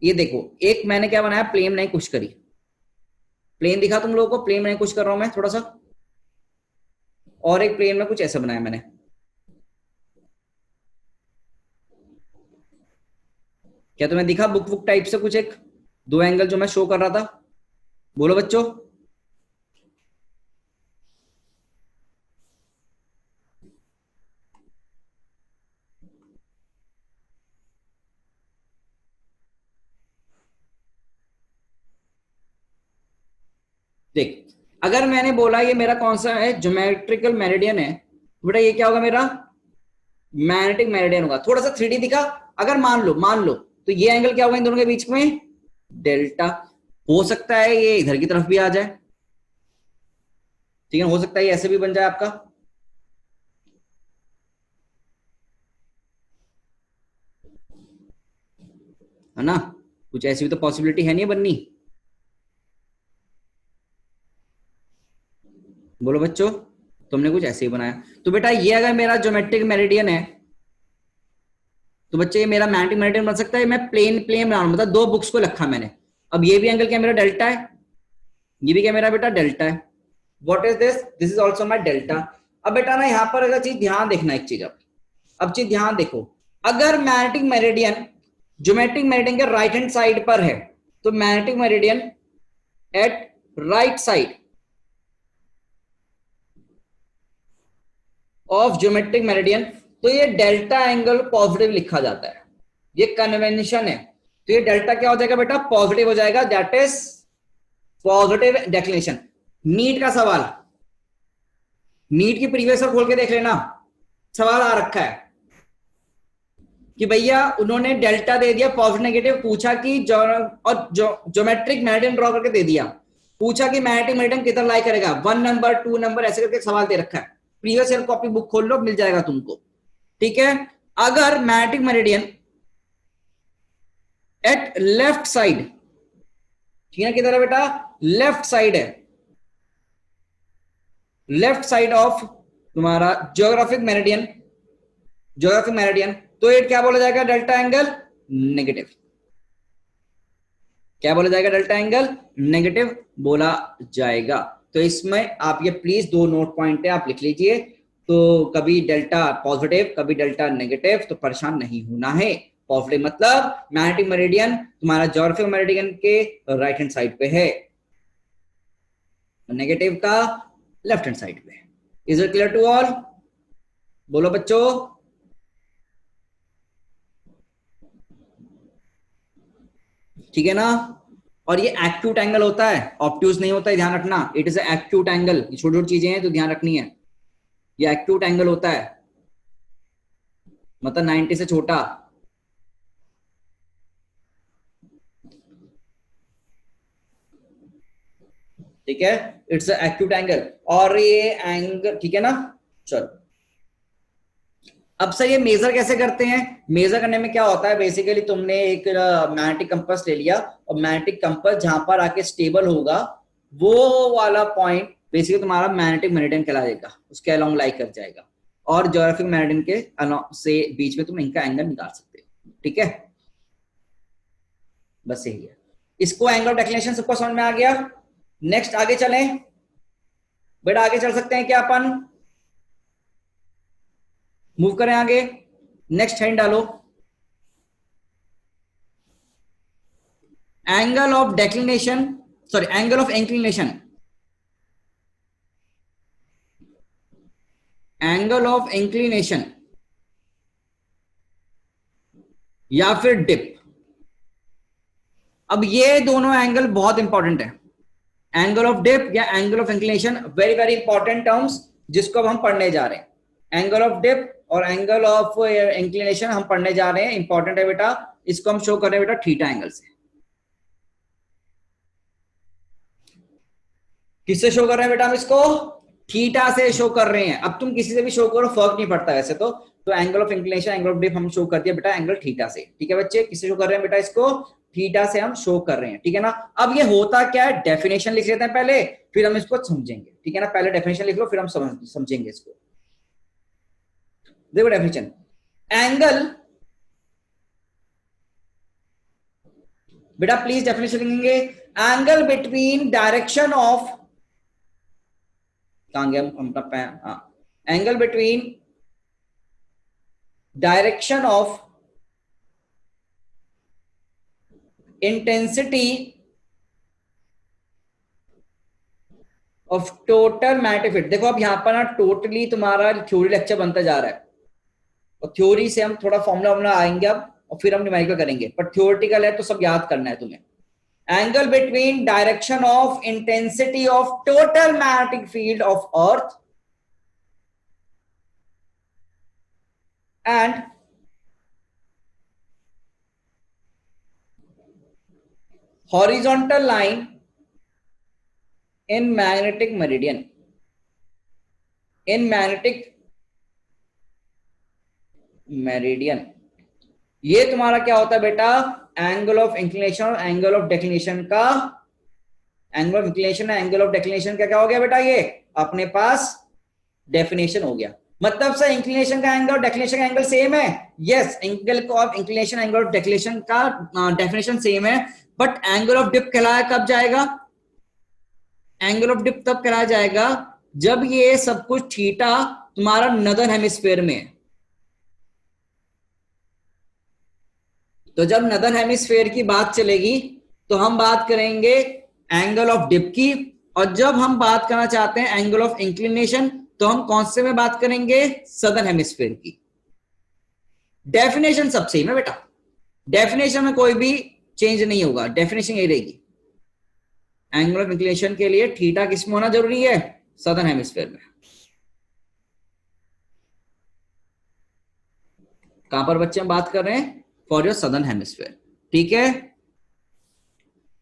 ये देखो, एक मैंने क्या बनाया, प्लेन नहीं कुछ करी, प्लेन दिखा तुम लोगों को, प्लेन में कुछ कर रहा हूं मैं थोड़ा सा, और एक प्लेन में कुछ ऐसा बनाया मैंने। क्या तुम्हें दिखा बुक बुक टाइप से कुछ, एक दो एंगल जो मैं शो कर रहा था, बोलो बच्चों। देख, अगर मैंने बोला ये मेरा कौन सा है, ज्योमेट्रिकल मेरिडियन है, तो बेटा ये क्या होगा, मेरा मैग्नेटिक मेरिडियन होगा। थोड़ा सा 3D दिखा, अगर मान लो तो ये एंगल क्या होगा इन दोनों के बीच में, डेल्टा। हो सकता है ये इधर की तरफ भी आ जाए, ठीक है, हो सकता है ये ऐसे भी बन जाए आपका, है ना, कुछ ऐसी भी तो पॉसिबिलिटी है नहीं बननी। बोलो बच्चों, तुमने कुछ ऐसे ही बनाया। तो बेटा ये अगर मेरा ज्योमेट्रिक मेरिडियन है, तो बच्चे ये मेरा मैग्नेटिक मेरिडियन बन सकता है। मैं प्लेन प्लेन बना रहा हूं, मतलब दो बुक्स को रखा मैंने। अब ये भी एंगल क्या मेरा डेल्टा है, ये भी क्या मेरा बेटा डेल्टा है। What is this, this is also my delta. अब बेटा ना यहाँ पर अगर चीज ध्यान देखना, एक चीज अब चीज ध्यान देखो, अगर मैग्नेटिक मेरिडियन ज्योमेट्रिक मेरिडियन के राइट हैंड साइड पर है, तो magnetic meridian at right side of geometric meridian, तो ये डेल्टा एंगल पॉजिटिव लिखा जाता है, ये कन्वेंशन है। तो ये डेल्टा क्या हो जाएगा बेटा, पॉजिटिव हो जाएगा, that is positive declination. NEET का सवाल, नीट की प्रीवियस ईयर खोल के देख लेना, सवाल आ रखा है कि भैया उन्होंने डेल्टा दे दिया पॉजिटिव नेगेटिव, पूछा कि और ज्योमेट्रिक मेरिडियन ड्रॉ करके दे दिया, पूछा कि मैग्नेटिक मेरिडियन किधर लाई करेगा, 1 नंबर 2 नंबर ऐसे करके सवाल दे रखा है। प्रीवियस ईयर कॉपी बुक खोल लो, मिल जाएगा तुमको, ठीक है। अगर magnetic meridian at left side, ठीक है, किधर है बेटा, लेफ्ट साइड है, लेफ्ट साइड ऑफ तुम्हारा ज्योग्राफिक मेरिडियन, ज्योग्राफिक मेरिडियन, तो ये क्या बोला जाएगा, डेल्टा एंगल नेगेटिव। क्या बोला जाएगा, डेल्टा एंगल नेगेटिव बोला जाएगा। तो इसमें आप ये प्लीज दो नोट पॉइंट है, आप लिख लीजिए। तो कभी डेल्टा पॉजिटिव कभी डेल्टा नेगेटिव, तो परेशान नहीं होना है। पॉजिटिव मतलब मैग्नेटिक मेरिडियन तुम्हारा ज्योग्राफिक मेरिडियन के राइट हैंड साइड पे है, नेगेटिव का लेफ्ट हैंड साइड पे। Is it clear to all, बोलो बच्चों। ठीक है ना। और ये एक्यूट एंगल होता है, ऑब्ट्यूज नहीं होता है, ध्यान रखना। इट इज एक्यूट एंगल, ये छोटी छोटी चीजें हैं तो ध्यान रखनी है। ये एक्यूट एंगल होता है, मतलब 90 से छोटा। ठीक है, इट्स एक्यूट एंगल। और ये एंगल, ठीक है ना। चलो अब सर ये मेजर कैसे करते हैं। मेजर करने में क्या होता है, बेसिकली तुमने एक मैग्नेटिक कंपास ले लिया, और मैग्नेटिक कंपास जहां पर आके स्टेबल होगा वो वाला पॉइंट बेसिकली तुम्हारा मैग्नेटिक मेरिडियन कहलाएगा, उसके अलोंग लाई कर जाएगा। और ज्योग्राफिक मेरिडियन के से बीच में तुम इनका एंगल निकाल सकते हो। ठीक है, बस यही है। इसको एंगल ऑफ डिक्लिनेशन सबको समझ में आ गया। नेक्स्ट आगे चलें बेटा, आगे चल सकते हैं क्या अपन, मूव करें आगे। नेक्स्ट हैंड डालो, angle of declination, sorry angle of inclination, angle of inclination या फिर डिप। अब ये दोनों एंगल बहुत इंपॉर्टेंट है, एंगल ऑफ डिप या angle of inclination, very very important terms जिसको अब हम पढ़ने जा रहे हैं। एंगल ऑफ डिप और एंगल ऑफ इंक्लिनेशन हम पढ़ने जा रहे हैं, इंपॉर्टेंट है बेटा। इसको हम शो कर रहे हैं बेटा थीटा एंगल से। किससे शो कर रहे हैं बेटा हम इसको? थीटा से शो कर रहे हैं। अब तुम किसी से भी शो करो, फर्क नहीं पड़ता वैसे तो angle of inclination, angle of dip हम शो कर दिया बेटा एंगल थीटा से। ठीक है बच्चे, किससे शो कर रहे हैं बेटा इसको? थीटा से हम शो कर रहे हैं। ठीक है ना। अब ये होता क्या है, डेफिनेशन लिख लेते हैं पहले, फिर हम इसको समझेंगे। ठीक है ना, पहले डेफिनेशन लिख लो फिर हम समझेंगे इसको। देखो डेफिनेशन, एंगल, बेटा प्लीज डेफिनेशन लिखेंगे, एंगल बिटवीन डायरेक्शन ऑफ, कहां गया अपना, angle between direction of intensity of total magnetic field. देखो अब यहां पर ना टोटली तुम्हारा थ्योरी लेक्चर बनता जा रहा है, और थ्योरी से हम थोड़ा फॉर्मूला आएंगे अब, और फिर हम न्यूमेरिकल करेंगे, पर थ्योरेटिकल है तो सब याद करना है तुम्हें। Angle between direction of intensity of total magnetic field of earth and horizontal line in magnetic meridian, in magnetic meridian। ये तुम्हारा क्या होता है बेटा, एंगल ऑफ इंक्लिनेशन और एंगल ऑफ डेक्लिनेशन का, एंगल ऑफ इंक्लिनेशन और एंगल ऑफ डेक्लिनेशन का क्या हो गया बेटा, ये अपने पास डेफिनेशन हो गया। मतलब से इंक्लिनेशन का एंगल और डेक्लिनेशन का एंगल सेम है, yes, angle of inclination angle of declination का डेफिनेशन सेम है, बट एंगल ऑफ डिप कहलाया कब जाएगा, एंगल ऑफ डिप तब कहलाया जाएगा जब ये सब कुछ थीटा तुम्हारा नदर्न हेमिस्फीयर में है। तो जब नदर्न हेमिस्फीयर की बात चलेगी तो हम बात करेंगे एंगल ऑफ डिप की, और जब हम बात करना चाहते हैं एंगल ऑफ इंक्लिनेशन तो हम कौन से में बात करेंगे, सदर्न हेमिस्फीयर की। डेफिनेशन सब सेम है बेटा, डेफिनेशन में कोई भी चेंज नहीं होगा, डेफिनेशन यही रहेगी। एंगल ऑफ इंक्लिनेशन के लिए थीटा किस में होना जरूरी है, सदर्न हेमिस्फीयर में। कहां पर बच्चे हम बात कर रहे हैं, फॉर योर सदर्न हेमिस्फीयर। ठीक है,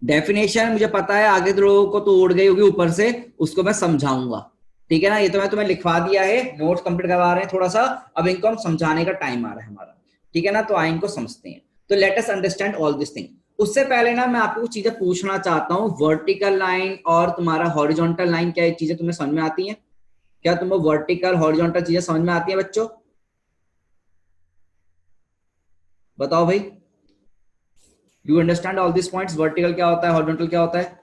डेफिनेशन मुझे पता है आगे लोगों को तो उड़ गई होगी ऊपर से, उसको मैं समझाऊंगा। ठीक है ना, ये तो मैं तुम्हें लिखवा दिया है, नोट्स कंप्लीट करवा रहे हैं थोड़ा सा, अब इनको हम समझाने का टाइम आ रहा है हमारा। ठीक है ना, तो इनको समझते हैं। तो let us understand all this thing. उससे पहले ना मैं आपको कुछ चीजें पूछना चाहता हूँ। वर्टिकल लाइन और तुम्हारा हॉरिजॉन्टल लाइन, क्या ये चीजें तुम्हें समझ में आती हैं? क्या तुमको वर्टिकल हॉरिजॉन्टल चीजें समझ में आती है बच्चों? बताओ भाई, you understand all this points, vertical क्या होता है, हॉरिजॉन्टल क्या होता है?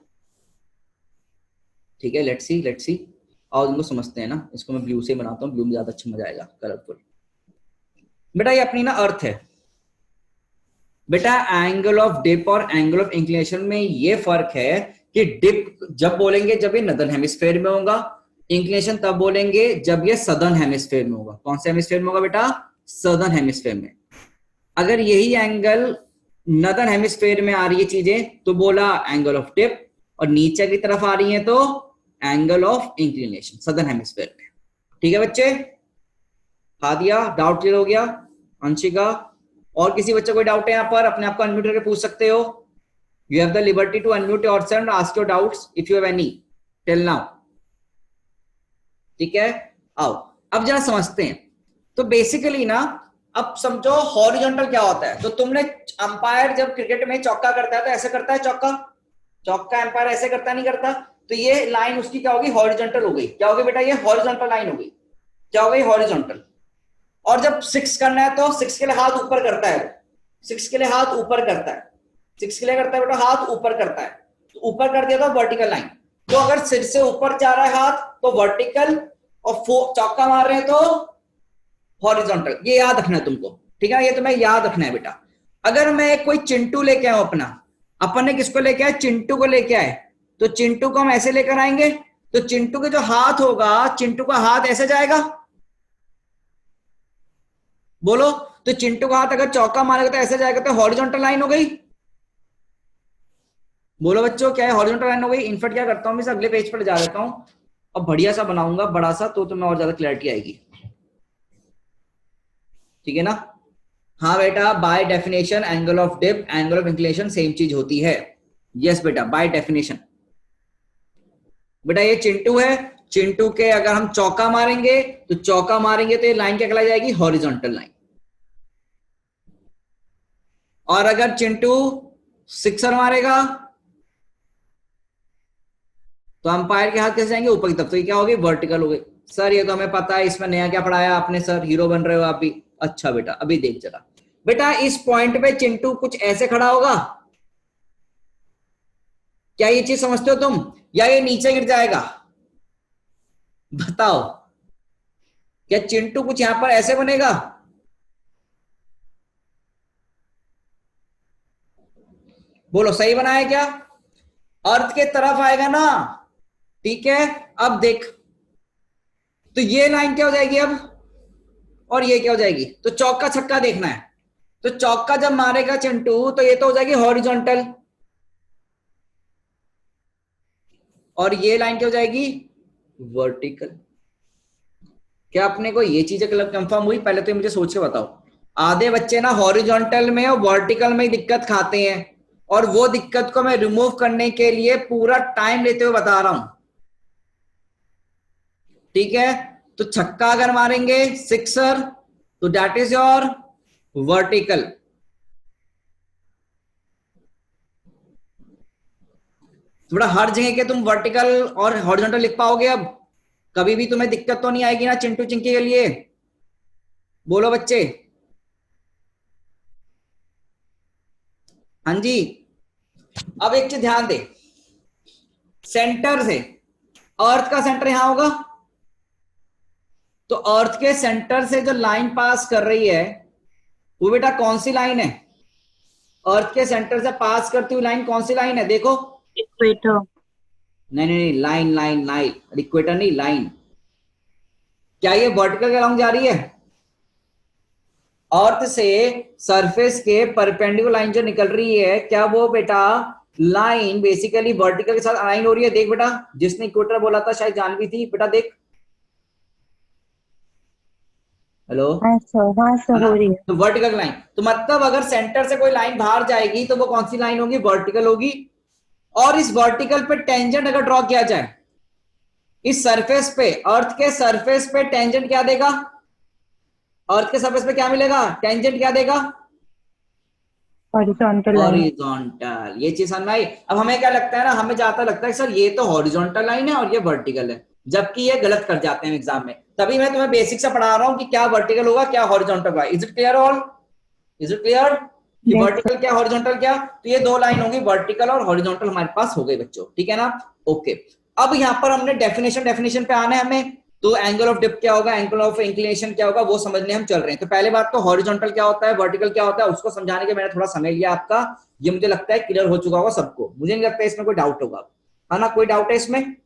ठीक है, लेट्स सी और इनको समझते हैं ना। इसको मैं ब्लू से बनाता हूँ, ब्लू में ज्यादा अच्छा मजा आएगा, कलरफुल। बेटा ये अपनी ना अर्थ है बेटा, एंगल ऑफ डिप और एंगल ऑफ इंक्लिनेशन में ये फर्क है कि डिप जब बोलेंगे जब ये नदर्न हेमिस्फीयर में होगा, इंक्लिनेशन तब बोलेंगे जब ये सदर्न हेमिस्फीयर में होगा। कौन से हेमिस्फीयर में होगा बेटा, सदर्न हेमिस्फीयर में। अगर यही एंगल नदर्न हेमिस्फीयर में आ रही है चीजें तो बोला एंगल ऑफ डिप, और नीचे की तरफ आ रही है तो angle of inclination, southern hemisphere में। ठीक है बच्चे, हादिया डाउट क्लियर हो गया? अंशिका, और किसी बच्चे कोई डाउट है यहाँ पर, अपने आप को अनम्यूट करके पूछ सकते हो। You have the liberty to unmute yourself and ask your doubts if you have any till now. ठीक है, आओ अब जरा समझते हैं। तो बेसिकली ना, अब समझो हॉरिजॉन्टल क्या होता है। तो तुमने, अंपायर जब क्रिकेट में चौका करता है तो ऐसे करता है, चौका अंपायर ऐसे करता नहीं करता, तो ये लाइन उसकी क्या होगी, हॉरिजॉन्टल हो गई। क्या होगी बेटा, ये हॉरिजॉन्टल लाइन हो गई। क्या हो गई, हॉरिजॉन्टल। और जब 6 करना है तो 6 के लिए हाथ ऊपर करता है, 6 के लिए हाथ ऊपर करता है, 6 के लिए करता है बेटा, हाथ ऊपर करता है, तो ऊपर कर दिया तो वर्टिकल लाइन। तो अगर सिर से ऊपर जा रहा है हाथ तो वर्टिकल, और चौका मार रहे हैं तो हॉरिजॉन्टल। ये याद रखना है तुमको, ठीक है, ये तुम्हें याद रखना है बेटा। अगर मैं कोई चिंटू लेके आऊं अपना, अपन ने किसको लेके आए, चिंटू को लेके आए, तो चिंटू को हम ऐसे लेकर आएंगे, तो चिंटू के जो हाथ होगा, चिंटू का हाथ ऐसे जाएगा, बोलो। तो चिंटू का हाथ अगर चौका मारेगा तो ऐसे जाएगा, तो हॉरिजॉन्टल लाइन हो गई। बोलो बच्चों, क्या है, हॉरिजॉन्टल लाइन हो गई। इनफैक्ट क्या करता हूं मैं, अगले पेज पर जा देता हूं और बढ़िया सा बनाऊंगा, बड़ा सा, तो तुम्हें और ज्यादा क्लैरिटी आएगी। ठीक है ना। हाँ बेटा, by definition angle of dip, angle of inclination same चीज होती है। यस बेटा, बाय डेफिनेशन। बेटा ये चिंटू है, चिंटू के अगर हम चौका मारेंगे तो ये लाइन क्या कहलाई जाएगी? Horizontal line. और अगर चिंटू सिक्सर मारेगा तो अंपायर के हाथ कैसे जाएंगे? ऊपर की तरफ, तो ये क्या होगी? वर्टिकल हो गई। सर ये तो हमें पता है, इसमें नया क्या पढ़ाया आपने सर? हीरो बन रहे हो आप भी। अच्छा बेटा अभी देख जरा, बेटा इस पॉइंट पे चिंटू कुछ ऐसे खड़ा होगा, क्या ये चीज समझते हो तुम? या ये नीचे गिर जाएगा? बताओ, क्या चिंटू कुछ यहां पर ऐसे बनेगा? बोलो सही बनाया क्या? अर्थ के तरफ आएगा ना, ठीक है। अब देख, तो ये लाइन क्या हो जाएगी अब, और ये क्या हो जाएगी? तो चौका छक्का देखना है, तो चौका जब मारेगा चिंटू तो ये तो हो जाएगी हॉरिजॉन्टल, और ये लाइन क्या हो जाएगी? वर्टिकल। क्या अपने को ये चीजें कंफर्म हुई? पहले तो मुझे सोच के बताओ। आधे बच्चे ना हॉरिजॉन्टल में और वर्टिकल में दिक्कत खाते हैं, और वो दिक्कत को मैं रिमूव करने के लिए पूरा टाइम लेते हुए बता रहा हूं, ठीक है। तो छक्का अगर मारेंगे सिक्सर, तो दैट इज योर वर्टिकल। थोड़ा हर जगह के तुम वर्टिकल और हॉरिजॉन्टल लिख पाओगे? अब कभी भी तुम्हें दिक्कत तो नहीं आएगी ना चिंटू चिंकी के लिए? बोलो बच्चे। हाँ जी। अब एक चीज ध्यान दे, सेंटर से, अर्थ का सेंटर यहां होगा, तो अर्थ के सेंटर से जो लाइन पास कर रही है वो बेटा कौन सी लाइन है? अर्थ के सेंटर से पास करती हुई लाइन कौन सी लाइन है? देखो, इक्वेटर। नहीं नहीं नहीं, लाइन लाइन लाइन, इक्वेटर नहीं, लाइन। क्या ये वर्टिकल के अलॉन्ग जा रही है? अर्थ से सरफेस के परपेंडिकुलर लाइन जो निकल रही है, क्या वो बेटा लाइन बेसिकली वर्टिकल के साथ अलाइन हो रही है? देख बेटा, जिसने इक्वेटर बोला था शायद जानवी थी, बेटा देख। हेलो, हाँ सर हो रही है। तो वर्टिकल लाइन, तो मतलब अगर सेंटर से कोई लाइन बाहर जाएगी तो वो कौन सी लाइन होगी? वर्टिकल होगी। और इस वर्टिकल पे टेंजेंट अगर ड्रॉ किया जाए इस सरफेस पे, अर्थ के सरफेस पे टेंजेंट क्या देगा? अर्थ के सरफेस पे क्या मिलेगा? टेंजेंट क्या देगा? Horizontal line. हॉरिजॉन्टल। ये चीज समझ में आई? अब हमें क्या लगता है ना, हमें जाता लगता है सर ये तो हॉरिजॉन्टल लाइन है और ये वर्टिकल है, जबकि ये गलत कर जाते हैं एग्जाम में। तभी मैं तुम्हें बेसिक से पढ़ा रहा हूं कि क्या वर्टिकल होगा क्या हॉरिजॉन्टल होगा। Is it clear all? Is it clear कि वर्टिकल क्या हॉरिजॉन्टल क्या? तो ये दो लाइन होंगी, वर्टिकल और हॉरिजॉन्टल हमारे पास हो गई बच्चों, ठीक है ना? ओके। अब यहाँ पर हमने डेफिनेशन पे आना है हमें, तो एंगल ऑफ डिप क्या होगा, एंगल ऑफ इंक्लिनेशन क्या होगा, वो समझने हम चल रहे हैं। तो पहले बात तो हॉरिजॉन्टल क्या होता है, वर्टिकल क्या होता है, उसको समझाने के मैंने थोड़ा समय लिया आपका। ये मुझे लगता है क्लियर हो चुका होगा सबको, मुझे नहीं लगता है इसमें कोई डाउट होगा, है ना? कोई डाउट है इसमें?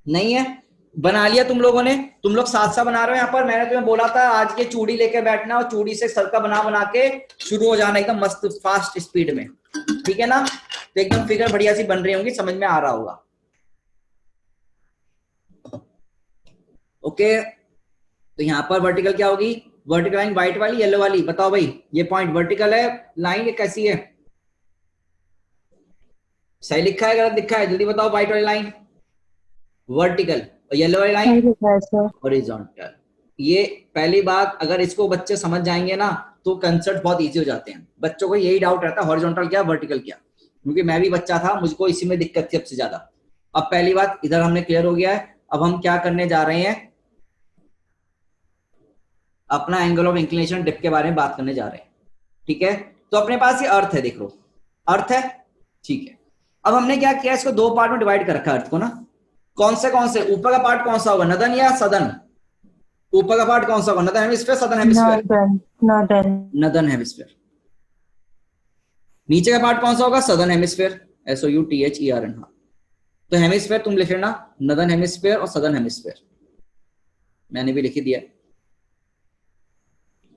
नहीं है? बना लिया तुम लोगों ने? तुम लोग साथ साथ बना रहे हो? यहाँ पर मैंने तुम्हें बोला था आज ये चूड़ी लेके बैठना और चूड़ी से सर्कल बना बना के शुरू हो जाना एकदम मस्त फास्ट स्पीड में, ठीक है ना? तो एकदम फिगर बढ़िया सी बन रही होंगी, समझ में आ रहा होगा। ओके, तो यहां पर वर्टिकल क्या होगी? वर्टिकल लाइन व्हाइट वाली येलो वाली? बताओ भाई, ये पॉइंट वर्टिकल है लाइन, ये कैसी है? सही लिखा है गलत लिखा है? जल्दी बताओ। व्हाइट वाली लाइन वर्टिकल और येलो वाली लाइन हॉरिजॉन्टल। ये पहली बात, अगर इसको बच्चे समझ जाएंगे ना तो कंसेप्ट बहुत इजी हो जाते हैं। बच्चों को यही डाउट रहता है हॉरिजॉन्टल क्या वर्टिकल क्या, क्योंकि मैं भी बच्चा था, मुझको इसी में दिक्कत थी सबसे ज्यादा। अब पहली बात इधर हमने क्लियर हो गया है। अब हम क्या करने जा रहे हैं, अपना एंगल ऑफ इंक्लिनेशन डिप के बारे में बात करने जा रहे हैं, ठीक है? तो अपने पास ये अर्थ है, देख लो अर्थ है, ठीक है। अब हमने क्या किया, इसको दो पार्ट में डिवाइड कर रखा है अर्थ को ना। कौन से ऊपर का पार्ट कौन सा होगा, नदन या सदन? ऊपर का पार्ट कौन सा होगा, नदन हेमिस्फीयर सदन हेमिस्फीयर? Northern hemisphere. नीचे का पार्ट कौन सा होगा, सदर्न हेमिस्फीयर, SOUTHERN। तो हेमिस्फीयर तुम लिख लेना, नदन हेमिस्फीयर और सदर्न हेमिस्फीयर, मैंने भी लिख दिया,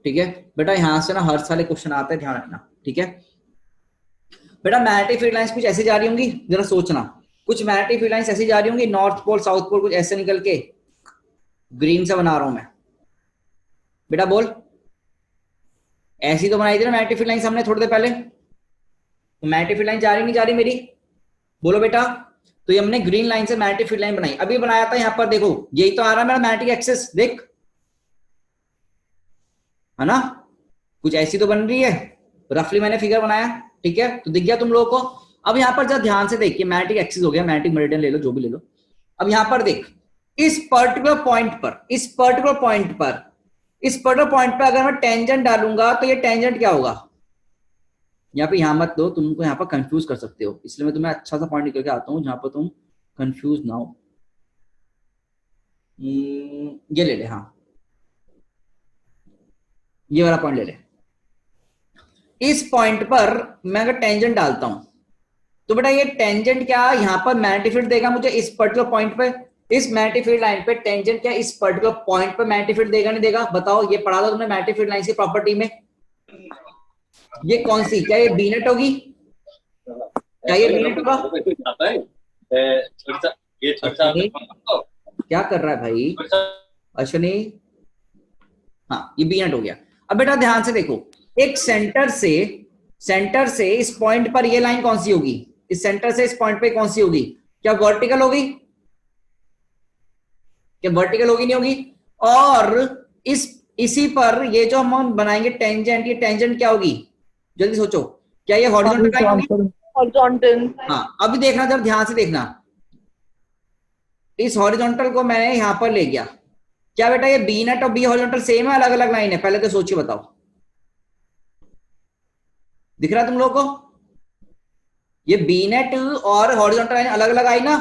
ठीक है बेटा? यहां से ना हर साल क्वेश्चन आता है, ध्यान रखना, ठीक है बेटा? मैग्नेटिक फील्ड लाइंस कुछ ऐसी जा रही होंगी, जरा सोचना, कुछ मैग्नेटिक फील्ड लाइंस ऐसी जा रही होंगी, नॉर्थ पोल साउथ पोल कुछ ऐसे निकल के, ग्रीन से बना रहा हूं मैं, बेटा बोल। ऐसी तो बनाई थी ना मैग्नेटिक फील्ड लाइंस हमने थोड़ी देर पहले। तो मैग्नेटिक फील्ड लाइन जा रही नहीं जा रही मेरी? बोलो बेटा। तो ये हमने ग्रीन लाइन से मैग्नेटिक फील्ड लाइन बनाई। अभी बनाया था यहाँ पर, देखो यही तो आ रहा है मेरा मैग्नेटिक एक्सिस, देख, है ना, कुछ ऐसी तो बन रही है, रफली मैंने फिगर बनाया, ठीक है, तो दिख गया तुम लोगों को। अब यहाँ पर जरा ध्यान से देखिए, मैग्नेटिक एक्सिस हो गया, मैग्नेटिक मेरिडियन ले लो, जो भी ले लो। अब यहाँ पर देख, इस पर्टिकुलर पॉइंट पर, इस पर्टिकुलर पॉइंट पर, इस पर्टिकुलर पॉइंट पर अगर मैं टेंजेंट डालूंगा तो ये टेंजेंट क्या होगा, यहाँ पे, यहाँ मत दो, तुमको यहाँ पर कंफ्यूज कर सकते हो, इसलिए मैं तुम्हें अच्छा सा पॉइंट निकल के आता हूँ जहां पर तुम कंफ्यूज ना हो। ये ले ले, हाँ ये वाला पॉइंट ले ले। इस पॉइंट पर मैं अगर टेंजेंट डालता हूं तो बेटा ये टेंजेंट क्या यहाँ पर मैग्नेटिक फील्ड देगा मुझे इस पर्टिकुलर पॉइंट पे, इस मैग्नेटिक फील्ड लाइन पे टेंजेंट क्या इस पर्टिकुलर पॉइंट पे मैग्नेटिक फील्ड देगा नहीं देगा, बताओ, ये पढ़ा दो तुमने मैग्नेटिक फील्ड लाइन की प्रॉपर्टी में, ये कौन सी, क्या ये बी नेट होगी, क्या ये बी नेट होगा, क्या कर रहा है भाई अश्विनी, हाँ ये बी नेट हो गया। अब बेटा ध्यान से देखो, एक सेंटर से इस पॉइंट पर ये लाइन कौन सी होगी, इस सेंटर से इस पॉइंट पे कौन सी होगी, क्या वर्टिकल होगी, क्या वर्टिकल होगी नहीं होगी, और इसी पर ये जो हम बनाएंगे टेंजेंट, ये टेंजेंट क्या होगी, जल्दी सोचो, क्या ये हॉरिजॉन्टल लाइन होगी, हॉरिजॉन्टल। हाँ अभी देखना जरा ध्यान से देखना, इस हॉरिजॉन्टल को मैंने यहां पर ले गया, क्या बेटा ये बी नेट और बी हॉरिजॉन्टल सेम है अलग अलग लाइन है, पहले तो सोचिए बताओ, दिख रहा है तुम लोगों को, ये बी नेट और हॉरिजॉन्टल लाइन अलग अलग आई ना,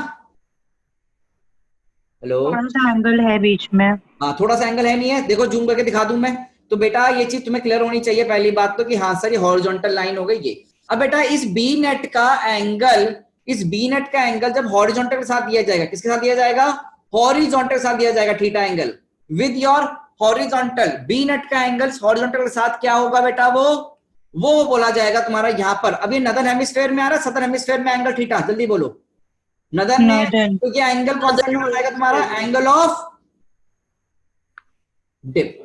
हेलो, थोड़ा सा एंगल है बीच में, हाँ थोड़ा सा एंगल है नहीं है, देखो जूम करके दिखा दूं मैं, तो बेटा ये चीज तुम्हें क्लियर होनी चाहिए पहली बात तो, कि हाँ सर ये हॉरिजॉन्टल लाइन हो गई ये। अब बेटा इस बी नेट का एंगल, इस बी नेट का एंगल जब हॉरिजॉन्टल के साथ दिया जाएगा, किसके साथ दिया जाएगा, हॉरिजॉन्टल के साथ दिया जाएगा, theta angle with your horizontal, B net का एंगल हॉरिजॉन्टल के साथ क्या होगा बेटा, वो बोला जाएगा तुम्हारा यहां पर, अभी नदर्न हेमिस्फेयर में आ रहा है, सदर्न हेमिस्फेयर में एंगल थीटा, जल्दी बोलो, नदर्न में, तो ये एंगल कौन सा बनाएगा तुम्हारा, angle of dip,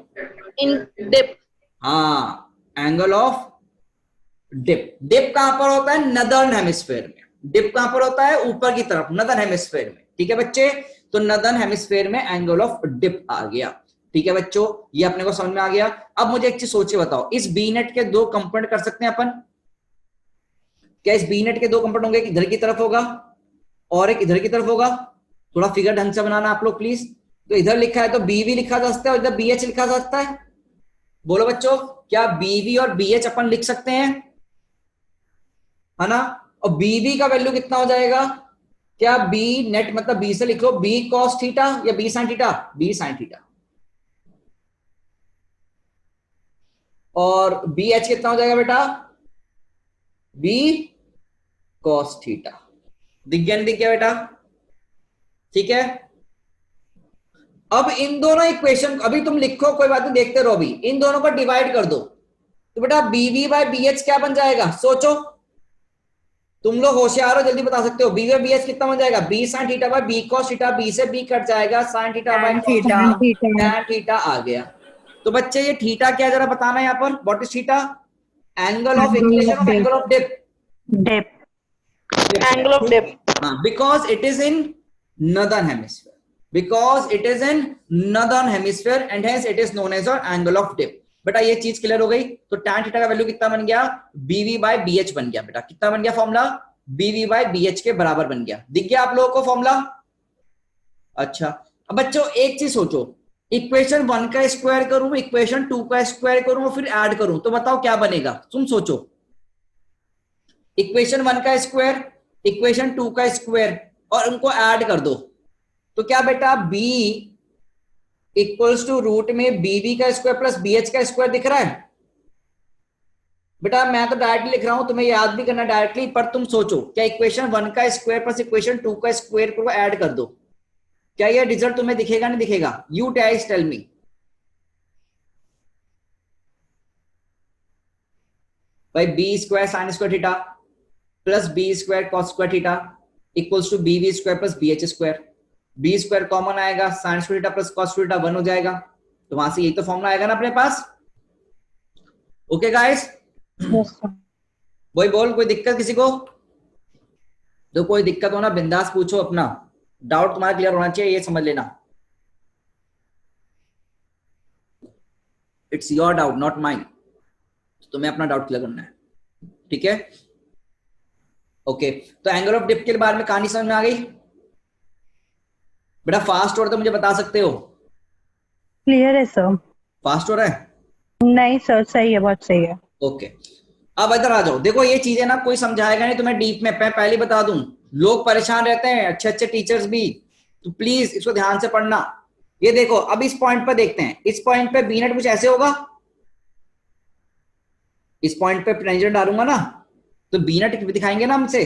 in dip, हाँ एंगल ऑफ डिप। डिप कहां पर होता है, नदर्न हेमिस्फेयर में, डिप कहां पर होता है, ऊपर की तरफ नदर्न हेमिस्फेयर में, ठीक है बच्चे, तो नदर्न हेमिस्फेयर में एंगल ऑफ डिप आ गया, ठीक है बच्चों, ये अपने को समझ में आ गया। अब मुझे एक चीज सोचिए बताओ, इस बी नेट के दो कंपोनेंट कर सकते हैं अपन, क्या इस बी नेट के दो कंपोनेंट होंगे, इधर की तरफ होगा और एक इधर की तरफ होगा, थोड़ा फिगर ढंग से बनाना आप लोग प्लीज, तो इधर लिखा है तो बीवी लिखा जा सकता है और इधर बीएच लिखा जा सकता है, बोलो बच्चों, क्या बीवी और बीएच अपन लिख सकते हैं, है ना, और बीवी का वैल्यू कितना हो जाएगा, क्या बी नेट मतलब बी से लिख लो बी कॉस थीटा या B sine theta, B sine theta, और बी एच कितना हो जाएगा बेटा, बी कॉस थीटा, दिख गया नहीं दिख गया बेटा, ठीक है। अब इन दोनों इक्वेशन, अभी तुम लिखो कोई बात नहीं, देखते रहो, अभी इन दोनों को डिवाइड कर दो, तो बेटा बीवी बाय बी एच क्या बन जाएगा, सोचो, तुम लोग होशियार हो जल्दी बता सकते हो, बी बाय बी एच कितना बन जाएगा, B sine theta by B cos theta, B से बी कट जाएगा, sine theta by theta, tan theta आ गया। तो बच्चे ये थीटा क्या जरा बताना यहाँ पर, what is theta, angle of equation of angle of dip, dip, angle of dip, because it is in northern hemisphere, because it is in northern hemisphere and hence it is known as an angle of dip। बेटा ये चीज clear हो गई, तो tan theta का value कितना बन गया, bv by bh बन गया, बेटा कितना बन गया फॉर्मूला, bv by bh के बराबर बन गया, दिख गया आप लोगों को फॉर्मूला। अच्छा अब बच्चों एक चीज सोचो, इक्वेशन 1 का स्क्वायर करूं, इक्वेशन 2 का स्क्वायर करूं और फिर ऐड करूं, तो बताओ क्या बनेगा, तुम सोचो, इक्वेशन 1 का स्क्वायर, इक्वेशन 2 का स्क्वायर और उनको ऐड कर दो, तो क्या बेटा b इक्वल्स टू रूट में बीवी का स्क्वायर प्लस बी एच का स्क्वायर दिख रहा है, बेटा मैं तो डायरेक्टली लिख रहा हूं, तुम्हें याद भी करना डायरेक्टली, पर तुम सोचो क्या इक्वेशन 1 का स्क्वायर प्लस इक्वेशन 2 का स्क्वायर को ऐड कर दो, क्या ये रिजल्ट तुम्हें दिखेगा नहीं दिखेगा, यू गाइस टेल मी, भाई B square sine square theta plus B square cos square theta equals to B V square plus B H square, B square common आएगा, sine square theta plus cos square theta 1 हो जाएगा, तो वहां से यही तो formula आएगा ना अपने पास। ओके गाइस, वही बोल, कोई दिक्कत किसी को, तो कोई दिक्कत हो ना बिंदास पूछो, अपना डाउट तुम्हारा क्लियर होना चाहिए, ये समझ लेना। It's your doubt not mine, तुम्हें अपना डाउट क्लियर करना है, ठीक है। ओके, तो एंगल ऑफ डिप के बारे में कहानी समझ में आ गई बेटा? फास्ट हो रहा तो मुझे बता सकते हो। क्लियर है सर? फास्ट हो रहा है? नहीं सर, सही है, बहुत सही है। ओके, अब इधर आ जाओ। देखो ये चीजें ना कोई समझाएगा नहीं तुम्हें डीप में, मैं पहले बता दूं, लोग परेशान रहते हैं, अच्छे अच्छे टीचर्स भी, तो प्लीज इसको ध्यान से पढ़ना। ये देखो, अब इस पॉइंट पर देखते हैं, इस पॉइंट पे बी नेट कुछ ऐसे होगा, इस पॉइंट पे टेंजेंट डालूंगा ना तो बी नेट दिखाएंगे ना हमसे।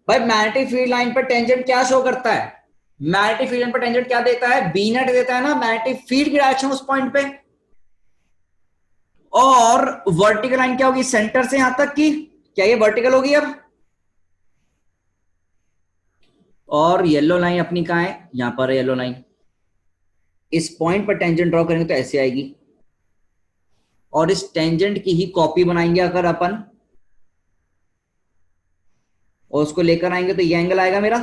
भाई मैग्नेटिक फील्ड लाइन पर टेंजेंट क्या शो करता है? मैग्नेटिक फील्ड लाइन पर टेंजेंट क्या देता है? बी नेट देता है ना, मैग्नेटिक फील्ड की डायरेक्शन उस पॉइंट पे। और वर्टिकल लाइन क्या होगी? सेंटर से यहां तक की, क्या ये वर्टिकल होगी अब? और येलो लाइन अपनी कहां है? यहां पर येलो लाइन। इस पॉइंट पर टेंजेंट ड्रॉ करेंगे तो ऐसे आएगी, और इस टेंजेंट की ही कॉपी बनाएंगे अगर अपन, और उसको लेकर आएंगे तो ये एंगल आएगा मेरा।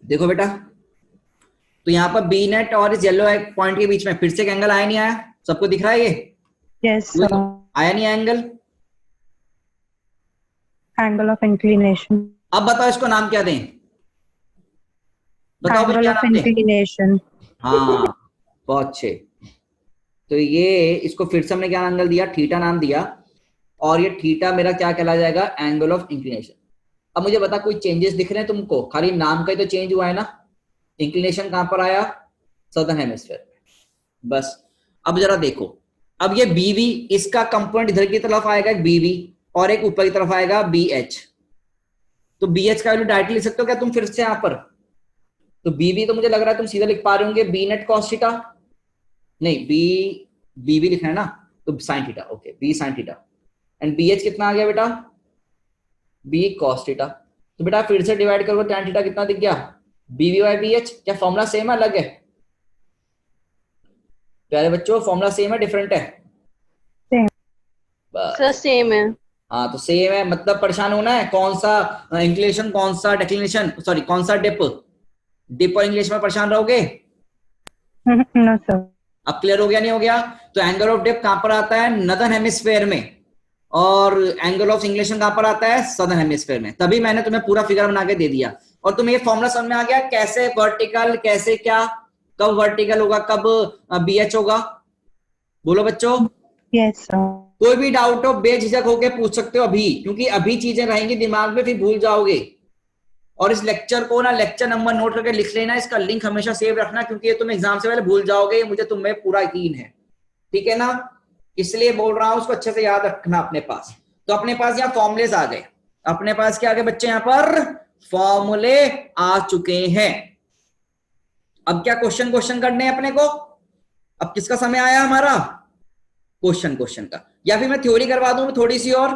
देखो बेटा, तो यहां पर बी नेट और इस येलो पॉइंट के बीच में फिर से एक एंगल आया नहीं आया? सबको दिख रहा है ये? Yes sir. आया नहीं एंगल? Angle of inclination. अब बताओ इसको नाम क्या दें? बताओ एंगल क्या ऑफ नाम दें? इंक्लिनेशन। हाँ, बहुत अच्छे। तो ये इसको फिर से हमने क्या एंगल दिया? थीटा नाम दिया, और ये थीटा मेरा क्या कहला जाएगा? Angle of inclination. अब मुझे बता, कोई चेंजेस दिख रहे हैं तुमको? खाली नाम का ही तो चेंज हुआ है ना। इंक्लिनेशन कहां पर आया? Southern hemisphere. बस, अब जरा देखो, अब ये बीवी, इसका कंपोनेंट इधर की तरफ आएगा एक बीवी, और एक ऊपर की तरफ आएगा बी एच। तो बी एच का वैल्यू डायरेक्टली लिख सकते हो क्या तुम फिर से यहां पर? तो बीवी तो मुझे लग रहा है तुम सीधा लिख पा रहे होंगे, बी नेट कॉस थीटा, नहीं बी, बीवी लिखना है ना, तो sine theta. Okay, B sine theta. And B H कितना आ गया बेटा? B cos theta. तो बेटा फिर से डिवाइड करो, tan थीटा कितना दिख गया? बीवी बाई बी एच। क्या फॉर्मूला सेम है अलग है? प्यारे बच्चों, फॉर्मूला सेम है डिफरेंट है? सेम। बस। सर सेम है। हाँ तो सेम है, मतलब परेशान होना है? कौन सा इंक्लिनेशन, कौन सा डेक्लिनेशन, सॉरी कौन सा डिप? डिप और इंक्लिनेशन में परेशान रहोगे? No sir. अब क्लियर हो गया नहीं हो गया? तो एंगल ऑफ डिप कहां पर आता है? नदर्न हेमिस्फेयर में। और एंगल ऑफ इंक्लिनेशन कहां पर आता है? सदर्न हेमिस्फेयर में। तभी मैंने तुम्हें पूरा फिगर बना के दे दिया। और तुम्हें ये फॉर्मूला समझ में आ गया कैसे वर्टिकल, कैसे क्या, कब वर्टिकल होगा, कब बीएच होगा? बोलो बच्चों। Yes sir. कोई भी डाउट हो बेझिझक होके पूछ सकते हो अभी, क्योंकि अभी चीजें रहेंगी दिमाग में, फिर भूल जाओगे। और इस लेक्चर को ना, लेक्चर नंबर नोट करके लिख लेना, इसका लिंक हमेशा सेव रखना, क्योंकि ये तुम एग्जाम से पहले भूल जाओगे, मुझे तुम्हें पूरा यकीन है, ठीक है ना। इसलिए बोल रहा हूं, उसको अच्छे से याद रखना अपने पास। तो अपने पास यहाँ फॉर्मुलेस आ गए, अपने पास क्या आ गए बच्चे? यहाँ पर फॉर्मूले आ चुके हैं। अब क्या क्वेश्चन करने हैं अपने को? अब किसका समय आया हमारा? क्वेश्चन का। या फिर मैं थ्योरी करवा दूं थोड़ी सी और,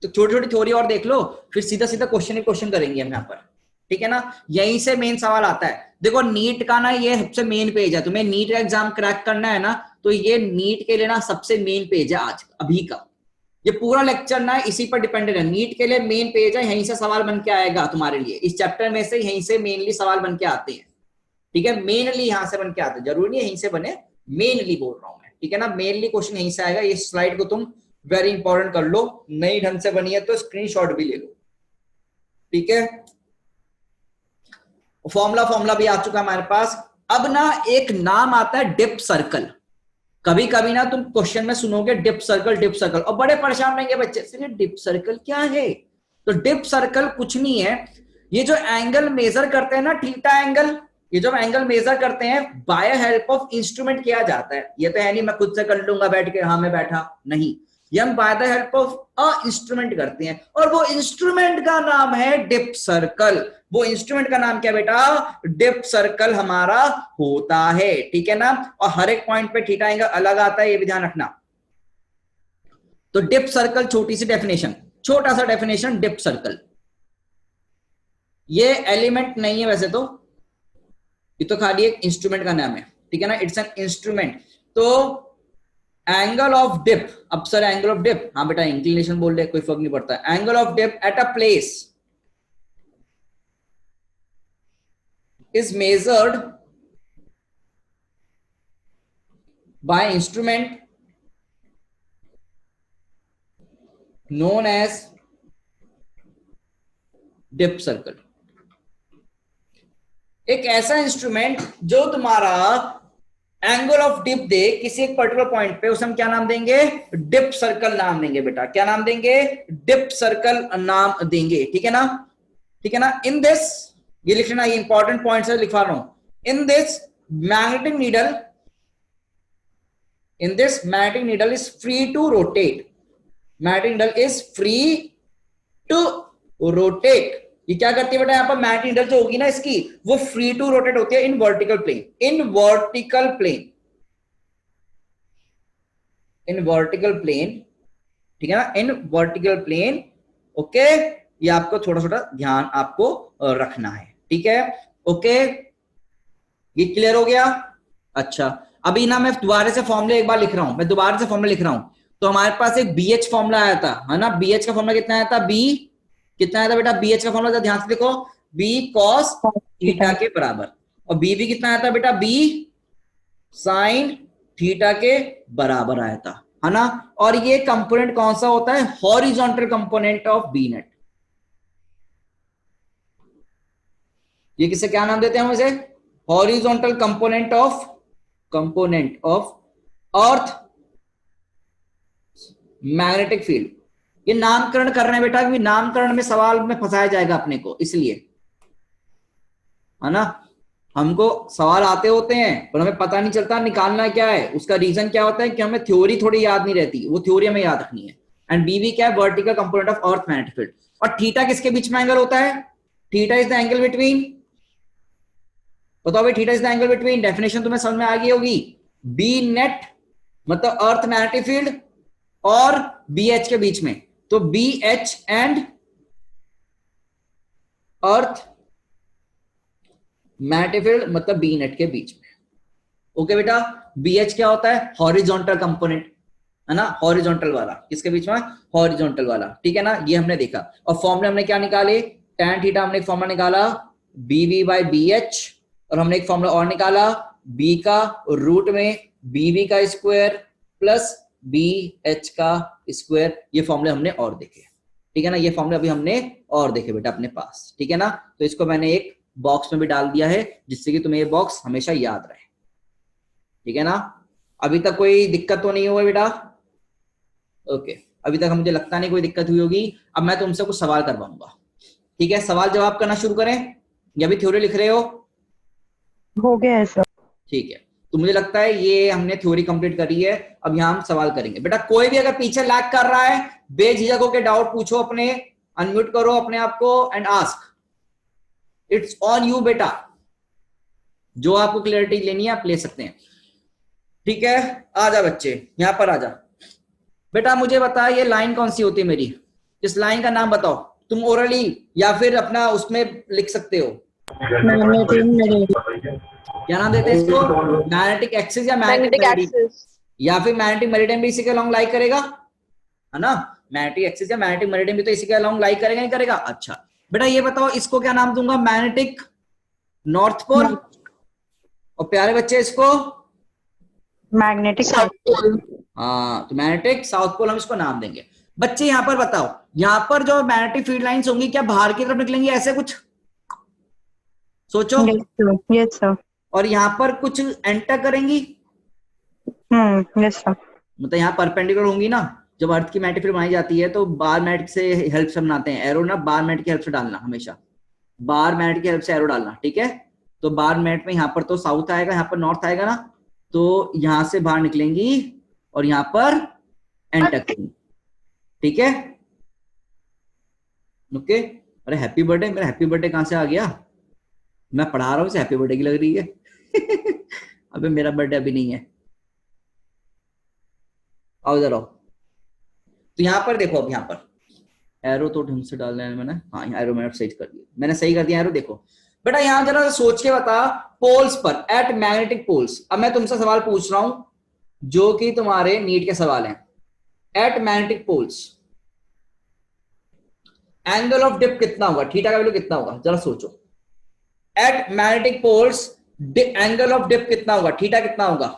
तो छोटी छोटी थ्योरी और देख लो, फिर सीधा सीधा क्वेश्चन करेंगे हम यहाँ पर, ठीक है ना। यहीं से मेन सवाल आता है। देखो नीट का ना ये सबसे मेन पेज है, तुम्हें नीट का एग्जाम क्रैक करना है ना, तो ये नीट के लिए ना सबसे मेन पेज है आज अभी का। ये पूरा लेक्चर ना इसी पर डिपेंडेंट है, नीट के लिए मेन पेज है, यहीं से सवाल बन के आएगा तुम्हारे लिए, इस चैप्टर में से यहीं से मेनली सवाल बन के आते हैं, ठीक है। मेनली यहां से बन के आते हैं, जरूरी नहीं यहीं से बने, मेनली बोल रहा हूं मैं, ठीक है ना। मेनली क्वेश्चन यहीं से आएगा। इस स्लाइड को तुम वेरी इंपॉर्टेंट कर लो, नई ढंग से बनी है तो स्क्रीनशॉट भी ले लो, ठीक है। फॉर्मूला भी आ चुका है हमारे पास। अब ना एक नाम आता है डिप सर्कल। कभी कभी ना तुम क्वेश्चन में सुनोगे डिप सर्कल, और बड़े परेशान रहेंगे बच्चे से, डिप सर्कल क्या है? तो डिप सर्कल कुछ नहीं है, ये जो एंगल मेजर करते हैं ना, थीटा एंगल, ये जो एंगल मेजर करते हैं बाय हेल्प ऑफ इंस्ट्रूमेंट किया जाता है। ये तो है नहीं मैं खुद से कर लूंगा बैठ के, हाँ मैं बैठा, नहीं, ये हम by the help of a instrument करते हैं, और वो इंस्ट्रूमेंट का नाम है डिप सर्कल। वो इंस्ट्रूमेंट का नाम क्या बेटा? डिप सर्कल हमारा होता है, ठीक है ना। और हर एक पॉइंट पे थीटा एंगल अलग आता है, ये भी ध्यान रखना। तो डिप सर्कल, छोटी सी डेफिनेशन, छोटा सा डेफिनेशन डिप सर्कल, ये एलिमेंट नहीं है वैसे तो, ये तो खाली एक इंस्ट्रूमेंट का नाम है, ठीक है ना, इट्स एन इंस्ट्रूमेंट। तो एंगल ऑफ डिप, अब सर एंगल ऑफ डिप, हाँ बेटा इंक्लिनेशन बोल रहे कोई फर्क नहीं पड़ता, angle of dip at a place is measured by instrument known as dip circle। एक ऐसा इंस्ट्रूमेंट जो तुम्हारा एंगल ऑफ डिप दे किसी एक पर्टिकुलर पॉइंट पे, उसे हम क्या नाम देंगे, डिप सर्कल नाम देंगे बेटा। क्या नाम देंगे, डिप सर्कल नाम देंगे, ठीक है ना, ठीक है ना। इन दिस, ये लिख लेना, ये इंपॉर्टेंट पॉइंट्स है लिखवा रहा हूं। In this magnetic needle, in this magnetic needle is free to rotate, magnetic needle is free to rotate। ये क्या करती है बेटा, यहाँ पर मैग्नेटिक नीडल जो होगी ना इसकी, वो फ्री टू रोटेट होती है in vertical plane, in vertical plane, in vertical plane, ठीक है ना, इन वर्टिकल प्लेन। ओके, ये आपको थोड़ा थोड़ा ध्यान आपको रखना है, ठीक है। ओके, ये क्लियर हो गया। अच्छा, अभी ना मैं दोबारा से फॉर्मूला एक बार लिख रहा हूं, मैं दोबारा से फॉर्मूला लिख रहा हूं। तो हमारे पास एक BH फॉर्मूला आया था, है ना। BH का फॉर्मूला कितना आया था, B कितना आया था बेटा, BH का फॉर्मूला ध्यान से देखो, B cos थीटा के बराबर, और B भी कितना आया था बेटा, B sin थीटा के बराबर आया था, है ना। और ये कंपोनेंट कौन सा होता है, horizontal component of B net. ये किसे क्या नाम देते हैं हम इसे, horizontal component of earth magnetic field. ये नामकरण कर रहे हैं बेटा, क्योंकि नामकरण में सवाल में फंसाया जाएगा अपने को, इसलिए, है ना। हमको सवाल आते होते हैं पर हमें पता नहीं चलता निकालना क्या है। उसका रीजन क्या होता है कि हमें थ्योरी थोड़ी याद नहीं रहती, वो थ्योरी हमें याद रखनी है। एंड बीवी क्या है, vertical component of earth magnetic field. और थीटा किसके बीच में एंगल होता है, theta is the angle between, बताओ भाई, theta is the angle between, definition तुम्हें समझ में आ गई होगी। बी नेट मतलब अर्थ मैग्नेटिक फील्ड और बी एच के बीच में, तो B H and earth magnetic field मतलब बी नेट के बीच में। ओके बेटा, बी एच क्या होता है, हॉरिजॉन्टल कंपोनेंट, है ना, हॉरिजॉन्टल वाला, किसके बीच में, हॉरिजॉन्टल वाला, ठीक है ना। ये हमने देखा, और फॉर्मूला हमने क्या निकाले, tan थीटा हमने एक फॉर्मूला निकाला बीवी बाई बी एच, और हमने एक फॉर्मूला और निकाला b का रूट में bv का स्क्वायर प्लस bh का स्क्वायर। ये फॉर्मूले हमने और देखे, ठीक है ना, ये फॉर्मूले अभी हमने और देखे बेटा अपने पास, ठीक है ना। तो इसको मैंने एक बॉक्स में भी डाल दिया है जिससे कि तुम्हें ये बॉक्स हमेशा याद रहे, ठीक है ना। अभी तक कोई दिक्कत तो नहीं हुआ बेटा, ओके, अभी तक मुझे लगता नहीं कोई दिक्कत हुई होगी। अब मैं तुमसे कुछ सवाल करवाऊंगा, ठीक है। सवाल जवाब करना शुरू करें या भी थ्योरी लिख रहे हो गया है सर, ठीक है। तो मुझे लगता है ये हमने थ्योरी कंप्लीट करी है, अब यहाँ हम सवाल करेंगे। बेटा कोई भी अगर पीछे लैग कर रहा है, बेझिझक होकर डाउट पूछो अपने, अनम्यूट करो अपने आप को and ask, it's on you बेटा। जो आपको क्लियरिटी लेनी है आप ले सकते हैं, ठीक है। आजा बच्चे, यहां पर आजा बेटा। मुझे बता ये लाइन कौन सी होती है मेरी, इस लाइन का नाम बताओ तुम, ओरली या फिर अपना उसमें लिख सकते हो। क्या नाम देते हैं इसको, मैग्नेटिक एक्सिस या मैग्नेटिक मेरिडियन, या फिर मैग्नेटिक मेरिडियन भी इसी के अलोंग लाइक करेगा, है ना। मैग्नेटिक एक्सिस या मैग्नेटिक मेरिडियन भी तो इसी के अलोंग लाइक करेगा, नहीं करेगा। अच्छा बेटा ये बताओ इसको क्या नाम दूंगा, मैग्नेटिक नॉर्थ पोल, और प्यारे बच्चे इसको मैग्नेटिक साउथ पोल। हाँ, तो मैग्नेटिक साउथ पोल हम इसको नाम देंगे। बच्चे यहाँ पर बताओ, यहाँ पर जो मैग्नेटिक फील्ड लाइंस होंगी क्या बाहर की तरफ निकलेंगी, ऐसे कुछ सोचो। Yes sir. और यहाँ पर कुछ एंटर करेंगी, यस सर। मतलब यहाँ परपेंडिकुलर होंगी ना। जब अर्थ की मैग्नेटिक फील्ड बनाई जाती है तो बार मैग्नेट से हेल्प से बनाते हैं, एरो ना बार मैग्नेट की हेल्प से डालना, हमेशा बार मैग्नेट की हेल्प से एरो डालना, ठीक है। तो बार मैग्नेट में यहाँ पर तो साउथ आएगा, यहाँ पर नॉर्थ आएगा ना, तो यहाँ से बाहर निकलेंगी और यहाँ पर एंटर करेंगी, ठीक है। ओके, अरे हैप्पी बर्थडे, मेरा हैप्पी बर्थडे कहाँ से आ गया, मैं पढ़ा रहा हूँ इसे हैप्पी बर्थडे की लग रही है अबे मेरा बर्थडे अभी नहीं है, आओ इधर आओ। तो यहाँ पर देखो, अब यहाँ पर एरो तो ढंग से डालना है मैंने, हाँ एरो मैंने सही कर दिया, मैंने सही कर दिया एरो। देखो बेटा यहाँ जरा सोच के बता, पोल्स पर एट मैग्नेटिक पोल्स। अब मैं तुमसे सवाल पूछ रहा हूं, जो कि तुम्हारे नीट के सवाल हैं। At magnetic poles angle of dip कितना होगा, थीटा का वैल्यू कितना होगा, जरा सोचो। At magnetic poles angle of dip कितना होगा, थीटा कितना होगा,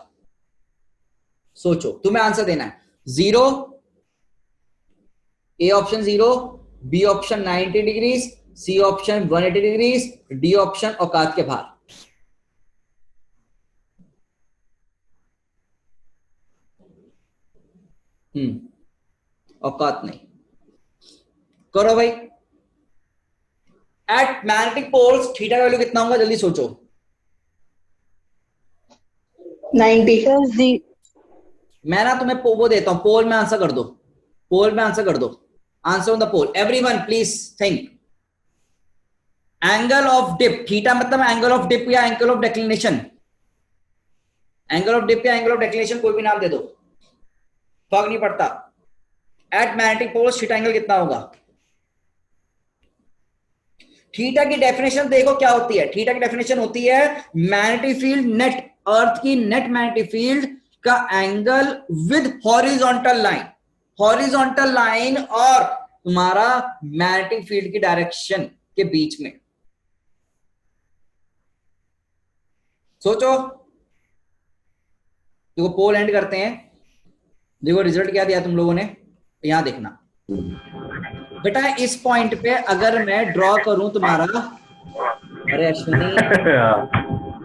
सोचो, तुम्हें आंसर देना है। 0, A option 0, B option 90 degrees, C option 180 degrees, D option औकात के बाहर। औकात नहीं, करो भाई। एट मैग्नेटिक पोल्स थीटा का वैल्यू कितना होगा, जल्दी सोचो। 90। मैं ना तुम्हें वो देता हूं, पोल में आंसर कर दो, पोल में आंसर कर दो, answer on the poll. Everyone please think. Angle of dip, theta मतलब एंगल ऑफ डिप या angle of declination, angle of dip या एंगल ऑफ डेक्लिनेशन, कोई भी नाम दे दो, फर्क नहीं पड़ता। At magnetic poles theta angle कितना होगा। थीटा की डेफिनेशन देखो क्या होती है। थीटा की डेफिनेशन होती है मैग्नेटिक फील्ड नेट, अर्थ की नेट मैग्नेटिक फील्ड का angle with horizontal line, horizontal line और तुम्हारा मैग्नेटिक फील्ड की डायरेक्शन के बीच में। सोचो, देखो पोल एंड करते हैं, देखो रिजल्ट क्या दिया तुम लोगों ने, यहां देखना बेटा। इस पॉइंट पे अगर मैं ड्रॉ करूं तुम्हारा, अरे अश्विनी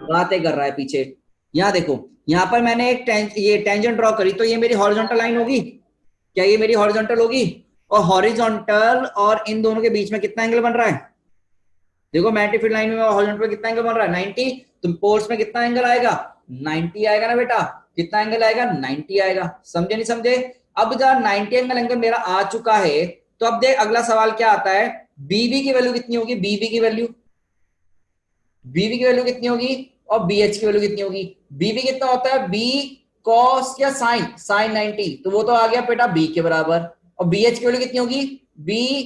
बातें कर रहा है पीछे, यहां देखो, यहां पर मैंने एक ये टेंजेंट ड्रॉ करी, तो ये मेरी हॉरिजॉन्टल लाइन होगी, क्या ये मेरी हॉरिजॉन्टल होगी। और हॉरिजॉन्टल और इन दोनों के बीच में कितना एंगल बन रहा है, देखो मैग्नेटिक फील्ड लाइन में हॉरिजॉन्टल पे कितना एंगल बन रहा है, 90। तुम पोल्स में कितना एंगल आएगा, 90 आएगा ना बेटा, कितना एंगल आएगा, 90 आएगा। समझे नहीं समझे। अब जब 90 एंगल मेरा आ चुका है, तो अब देख अगला सवाल क्या आता है, बीबी की वैल्यू कितनी होगी, बीबी की वैल्यू, बीबी की वैल्यू कितनी होगी और बीएच की वैल्यू कितनी होगी। बीबी कितना होता है, बी कॉस या साइन, साइन 90, तो वो तो आ गया बेटा बी के बराबर। और बीएच की वैल्यू कितनी होगी, बी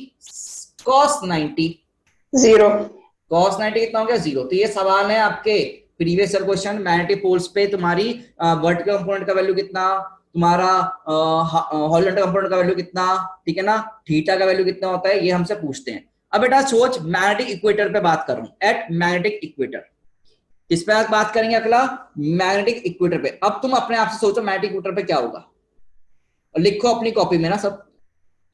कॉस 90, 0। कॉस 90 कितना हो गया, 0। तो ये सवाल है आपके previous year question, magnetic poles पे तुम्हारी वर्टिकल कंपोनेंट का वैल्यू कितना, तुम्हारा हॉरिजॉन्टल कंपोनेंट का वैल्यू कितना, ठीक है ना, थीटा का वैल्यू कितना होता है, ये हमसे पूछते हैं। अब बेटा सोच, मैग्नेटिक इक्वेटर पे बात कर रहा हूं, एट मैग्नेटिक इक्वेटर। किस पे बात करेंगे, अगला मैग्नेटिक इक्वेटर पे। अब तुम अपने आप से सोचो मैग्नेटिक इक्वेटर पे क्या होगा, और लिखो अपनी कॉपी में ना सब,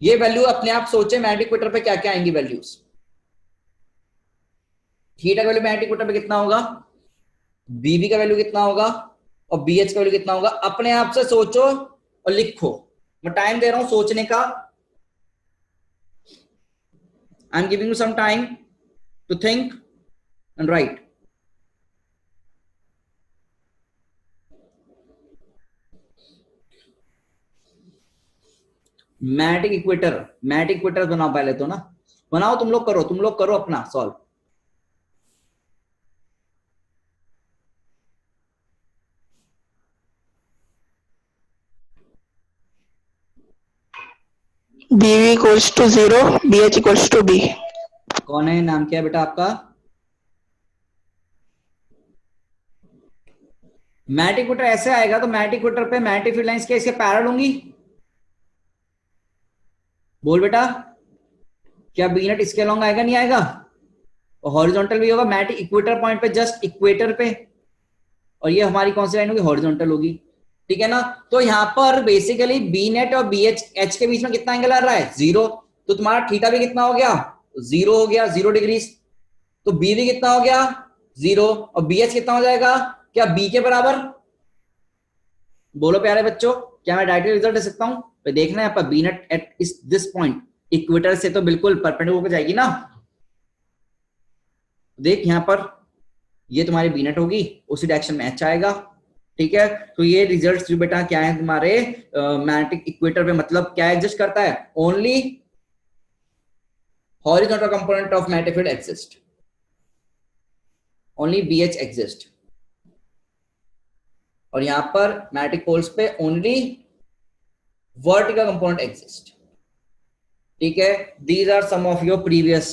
ये वैल्यू अपने आप सोचे मैग्नेटिक इक्वेटर पे क्या क्या आएंगी वैल्यूज। थीटा का वैल्यू मैग्नेटिक इक्वेटर पे कितना होगा, बीबी का वैल्यू कितना होगा और बीएच का वैल्यू कितना होगा, अपने आप से सोचो और लिखो। मैं टाइम दे रहा हूं सोचने का, I am giving you some time to think and write. Magnetic equator, magnetic equator बनाओ पहले तो ना, बनाओ तुम लोग करो अपना solve. BV equals to 0, BH equals to B। कौन है, नाम क्या है बेटा आपका। मैग्नेटिक इक्वेटर ऐसे आएगा, तो मैग्नेटिक इक्वेटर पे मैग्नेटिक फील्ड लाइंस क्या इसके पैरेलल होंगी, बोल बेटा, क्या बी नेट इसके अलॉन्ग आएगा, नहीं आएगा, और हॉरिजॉन्टल भी होगा मैग्नेटिक इक्वेटर पॉइंट पे, जस्ट इक्वेटर पे, और ये हमारी कौन सी लाइन होगी, हॉरिजॉन्टल होगी, ठीक है ना। तो यहाँ पर बेसिकली बी नेट और बी एच के बीच में कितना एंगल आ रहा है, 0। तो तुम्हारा थीटा भी कितना हो गया, 0 हो गया, 0 डिग्रीज। तो बी भी कितना हो गया, 0, और बी एच कितना हो जाएगा, क्या बी के बराबर, बोलो प्यारे बच्चों, क्या मैं डायरेक्टली रिजल्ट दे सकता हूं। तो देखना है यहाँ पर B net at this point, equator से तो बिल्कुल परपेंडिकुलर होकर जाएगी ना। देख यहाँ पर ये तुम्हारी बी नेट होगी, उसी डायरेक्शन में एच आएगा, ठीक है। तो ये रिजल्ट्स जो बेटा क्या है तुम्हारे मैग्नेटिक इक्वेटर पे, मतलब क्या एग्जिस्ट करता है, only horizontal component of magnetic field exist, only B H exist. और यहां पर मैग्नेटिक पोल्स पे ओनली वर्टिकल कंपोनेंट एग्जिस्ट, ठीक है। These are some of your previous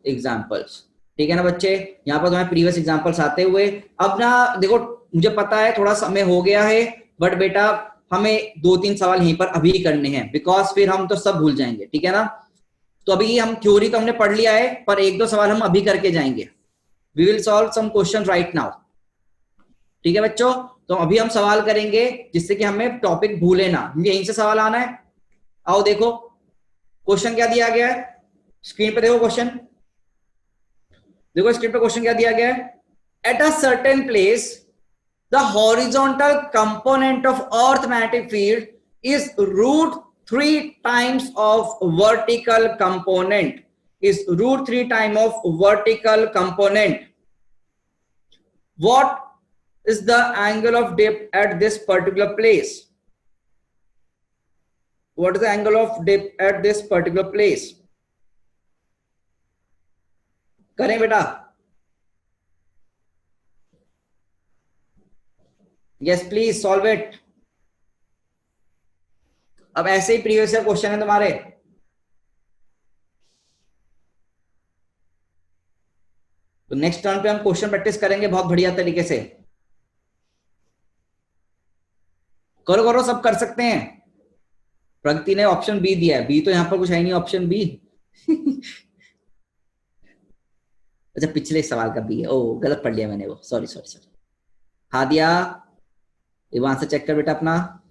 examples, ठीक है ना बच्चे। यहां पर तुम्हारे प्रीवियस एग्जांपल्स आते हुए, अब ना देखो मुझे पता है थोड़ा समय हो गया है, बट बेटा हमें 2-3 सवाल यहीं पर अभी करने हैं, बिकॉज फिर हम तो सब भूल जाएंगे, ठीक है ना। तो अभी हम थ्योरी तो हमने पढ़ लिया है, पर 1-2 सवाल हम अभी करके जाएंगे। We will solve some question right now, ठीक है बच्चों। तो अभी हम सवाल करेंगे जिससे कि हमें टॉपिक भूले ना, यहीं से सवाल आना है। आओ देखो क्वेश्चन क्या दिया गया है, स्क्रीन पे देखो क्वेश्चन, देखो स्क्रीन पे क्वेश्चन क्या दिया गया है। At a certain place the horizontal component of earth magnetic field is √3 times of vertical component, is √3 times of vertical component. What is the angle of dip at this particular place? What is the angle of dip at this particular place? करें बेटा, yes please solve it. अब ऐसे ही previous year question है तुम्हारे, तो next turn पे हम question practice करेंगे बहुत बढ़िया तरीके से। करो करो, सब कर सकते हैं। प्रगति ने ऑप्शन बी दिया है, बी तो यहां पर कुछ है नहीं, ऑप्शन बी अच्छा पिछले सवाल का बी है, ओ गलत पढ़ लिया मैंने वो, सॉरी सॉरी सॉरी। हादिया ये वहां से चेक कर बेटा अपना,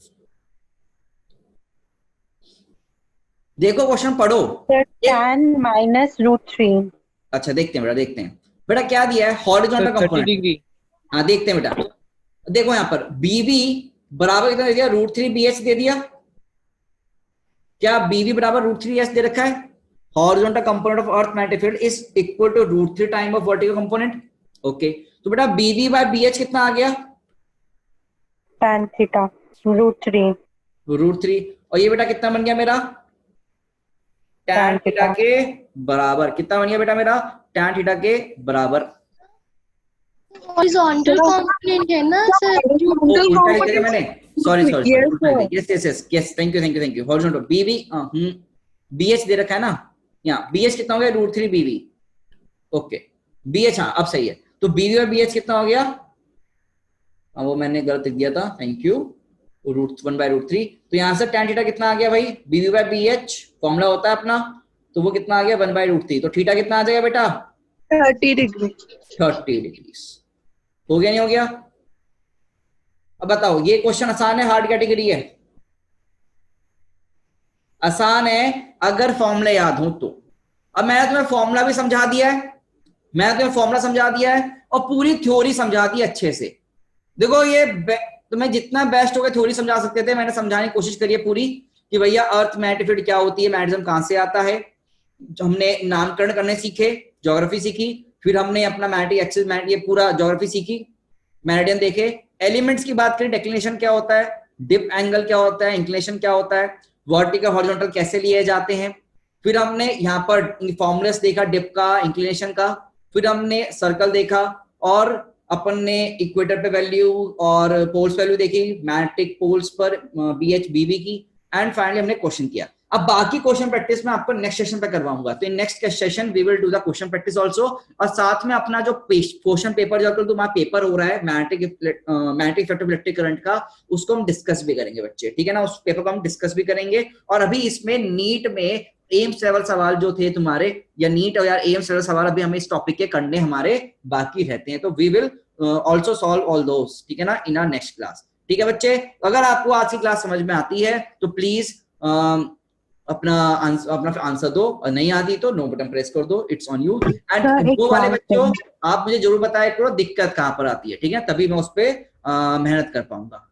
देखो क्वेश्चन पढ़ो। tan minus √3। अच्छा देखते हैं बेटा, देखते हैं बेटा क्या दिया है, हॉरिजॉन्टल कंपोनेंट। हाँ देखते हैं बेटा, देखो यहाँ पर बीबी बराबर कितना दे दिया, √3 BH दे दिया। क्या बीबी बराबर √3 दे रखा है। Horizontal component of earth magnetic field is equal to √3 time of vertical component. Okay तो बेटा बीबी बाय BH कितना आ गया, tan थीटा √3। और ये बेटा कितना बन गया मेरा, tan थीटा के बराबर। कितना बन गया बेटा मेरा, tan थीटा के बराबर। हॉरिजॉन्टल कंपोनेंट है ना सर, उल्टा लिख दिया मैंने, sorry sorry, yes yes yes yes, thank you. Horizontal B B BH दे रखा है ना, यहाँ BH कितना हो गया, √3 BB। ओके BH, हाँ अब सही है। तो BB और BH कितना हो गया, वो मैंने गलत लिख दिया था, थैंक यू, √1/√3। तो यहाँ से tan थीटा कितना आ गया भाई, BB/BH फॉर्मूला होता है अपना, तो वो कितना आ गया 1/√3। तो थीटा कितना आ जाएगा बेटा, 30 डिग्री। 30 डिग्री। हो गया नहीं हो गया। अब बताओ ये क्वेश्चन आसान है हार्ड कैटेगरी है, आसान है अगर फॉर्मूला याद हो तो। अब मैंने तुम्हें फॉर्मूला भी समझा दिया है, और पूरी थ्योरी समझा दी अच्छे से। देखो ये तुम्हें जितना बेस्ट होगा थ्योरी समझा सकते थे, मैंने समझाने की कोशिश करी है पूरी कि भैया अर्थ मैग्नेटिक फील्ड क्या होती है, मैग्नेटिज्म कहां से आता है। जो हमने नामकरण करने सीखे, ज्योग्राफी सीखी, फिर हमने अपना मैग्नेटिक एक्सिस ये पूरा ज्योग्राफी सीखी, मेरिडियन देखे, एलिमेंट्स की बात करें, डिक्लिनेशन क्या होता है, डिप एंगल क्या होता है, इंक्लिनेशन क्या होता है, वर्टिकल हॉरिजॉन्टल कैसे लिए जाते हैं। फिर हमने यहाँ पर फॉर्मुलेस देखा डिप का, इंक्लिनेशन का, फिर हमने सर्कल देखा, और अपन ने इक्वेटर पे वैल्यू और पोल्स वैल्यू देखी, मैग्नेटिक पोल्स पर BH BB की, एंड फाइनली हमने क्वेश्चन किया। अब बाकी क्वेश्चन प्रैक्टिस में आपको नेक्स्ट सेशन पे करवाऊंगा, तो in next session we will do the question practice also, और साथ में अपना जो क्वेश्चन पेपर जो तुम्हारा पेपर हो रहा है magnetic effect of electric current का, उसको हम डिस्कस भी करेंगे बच्चे, ठीक है ना, उस पेपर को हम डिस्कस भी करेंगे। और अभी इसमें नीट में एम्स लेवल सवाल जो थे तुम्हारे, या नीट और यार एम्स लेवल सवाल अभी हमें इस टॉपिक के करने हमारे बाकी रहते हैं, तो we will also solve all those, ठीक है ना, इन आवर नेक्स्ट क्लास। ठीक है बच्चे, अगर आपको आज की क्लास समझ में आती है तो प्लीज अपना आंसर दो, और नहीं आती तो नो बटन प्रेस कर दो, इट्स ऑन यू। एंड वो वाले बच्चों आप मुझे जरूर बताया करो दिक्कत कहाँ पर आती है, ठीक है, तभी मैं उस पर मेहनत कर पाऊंगा।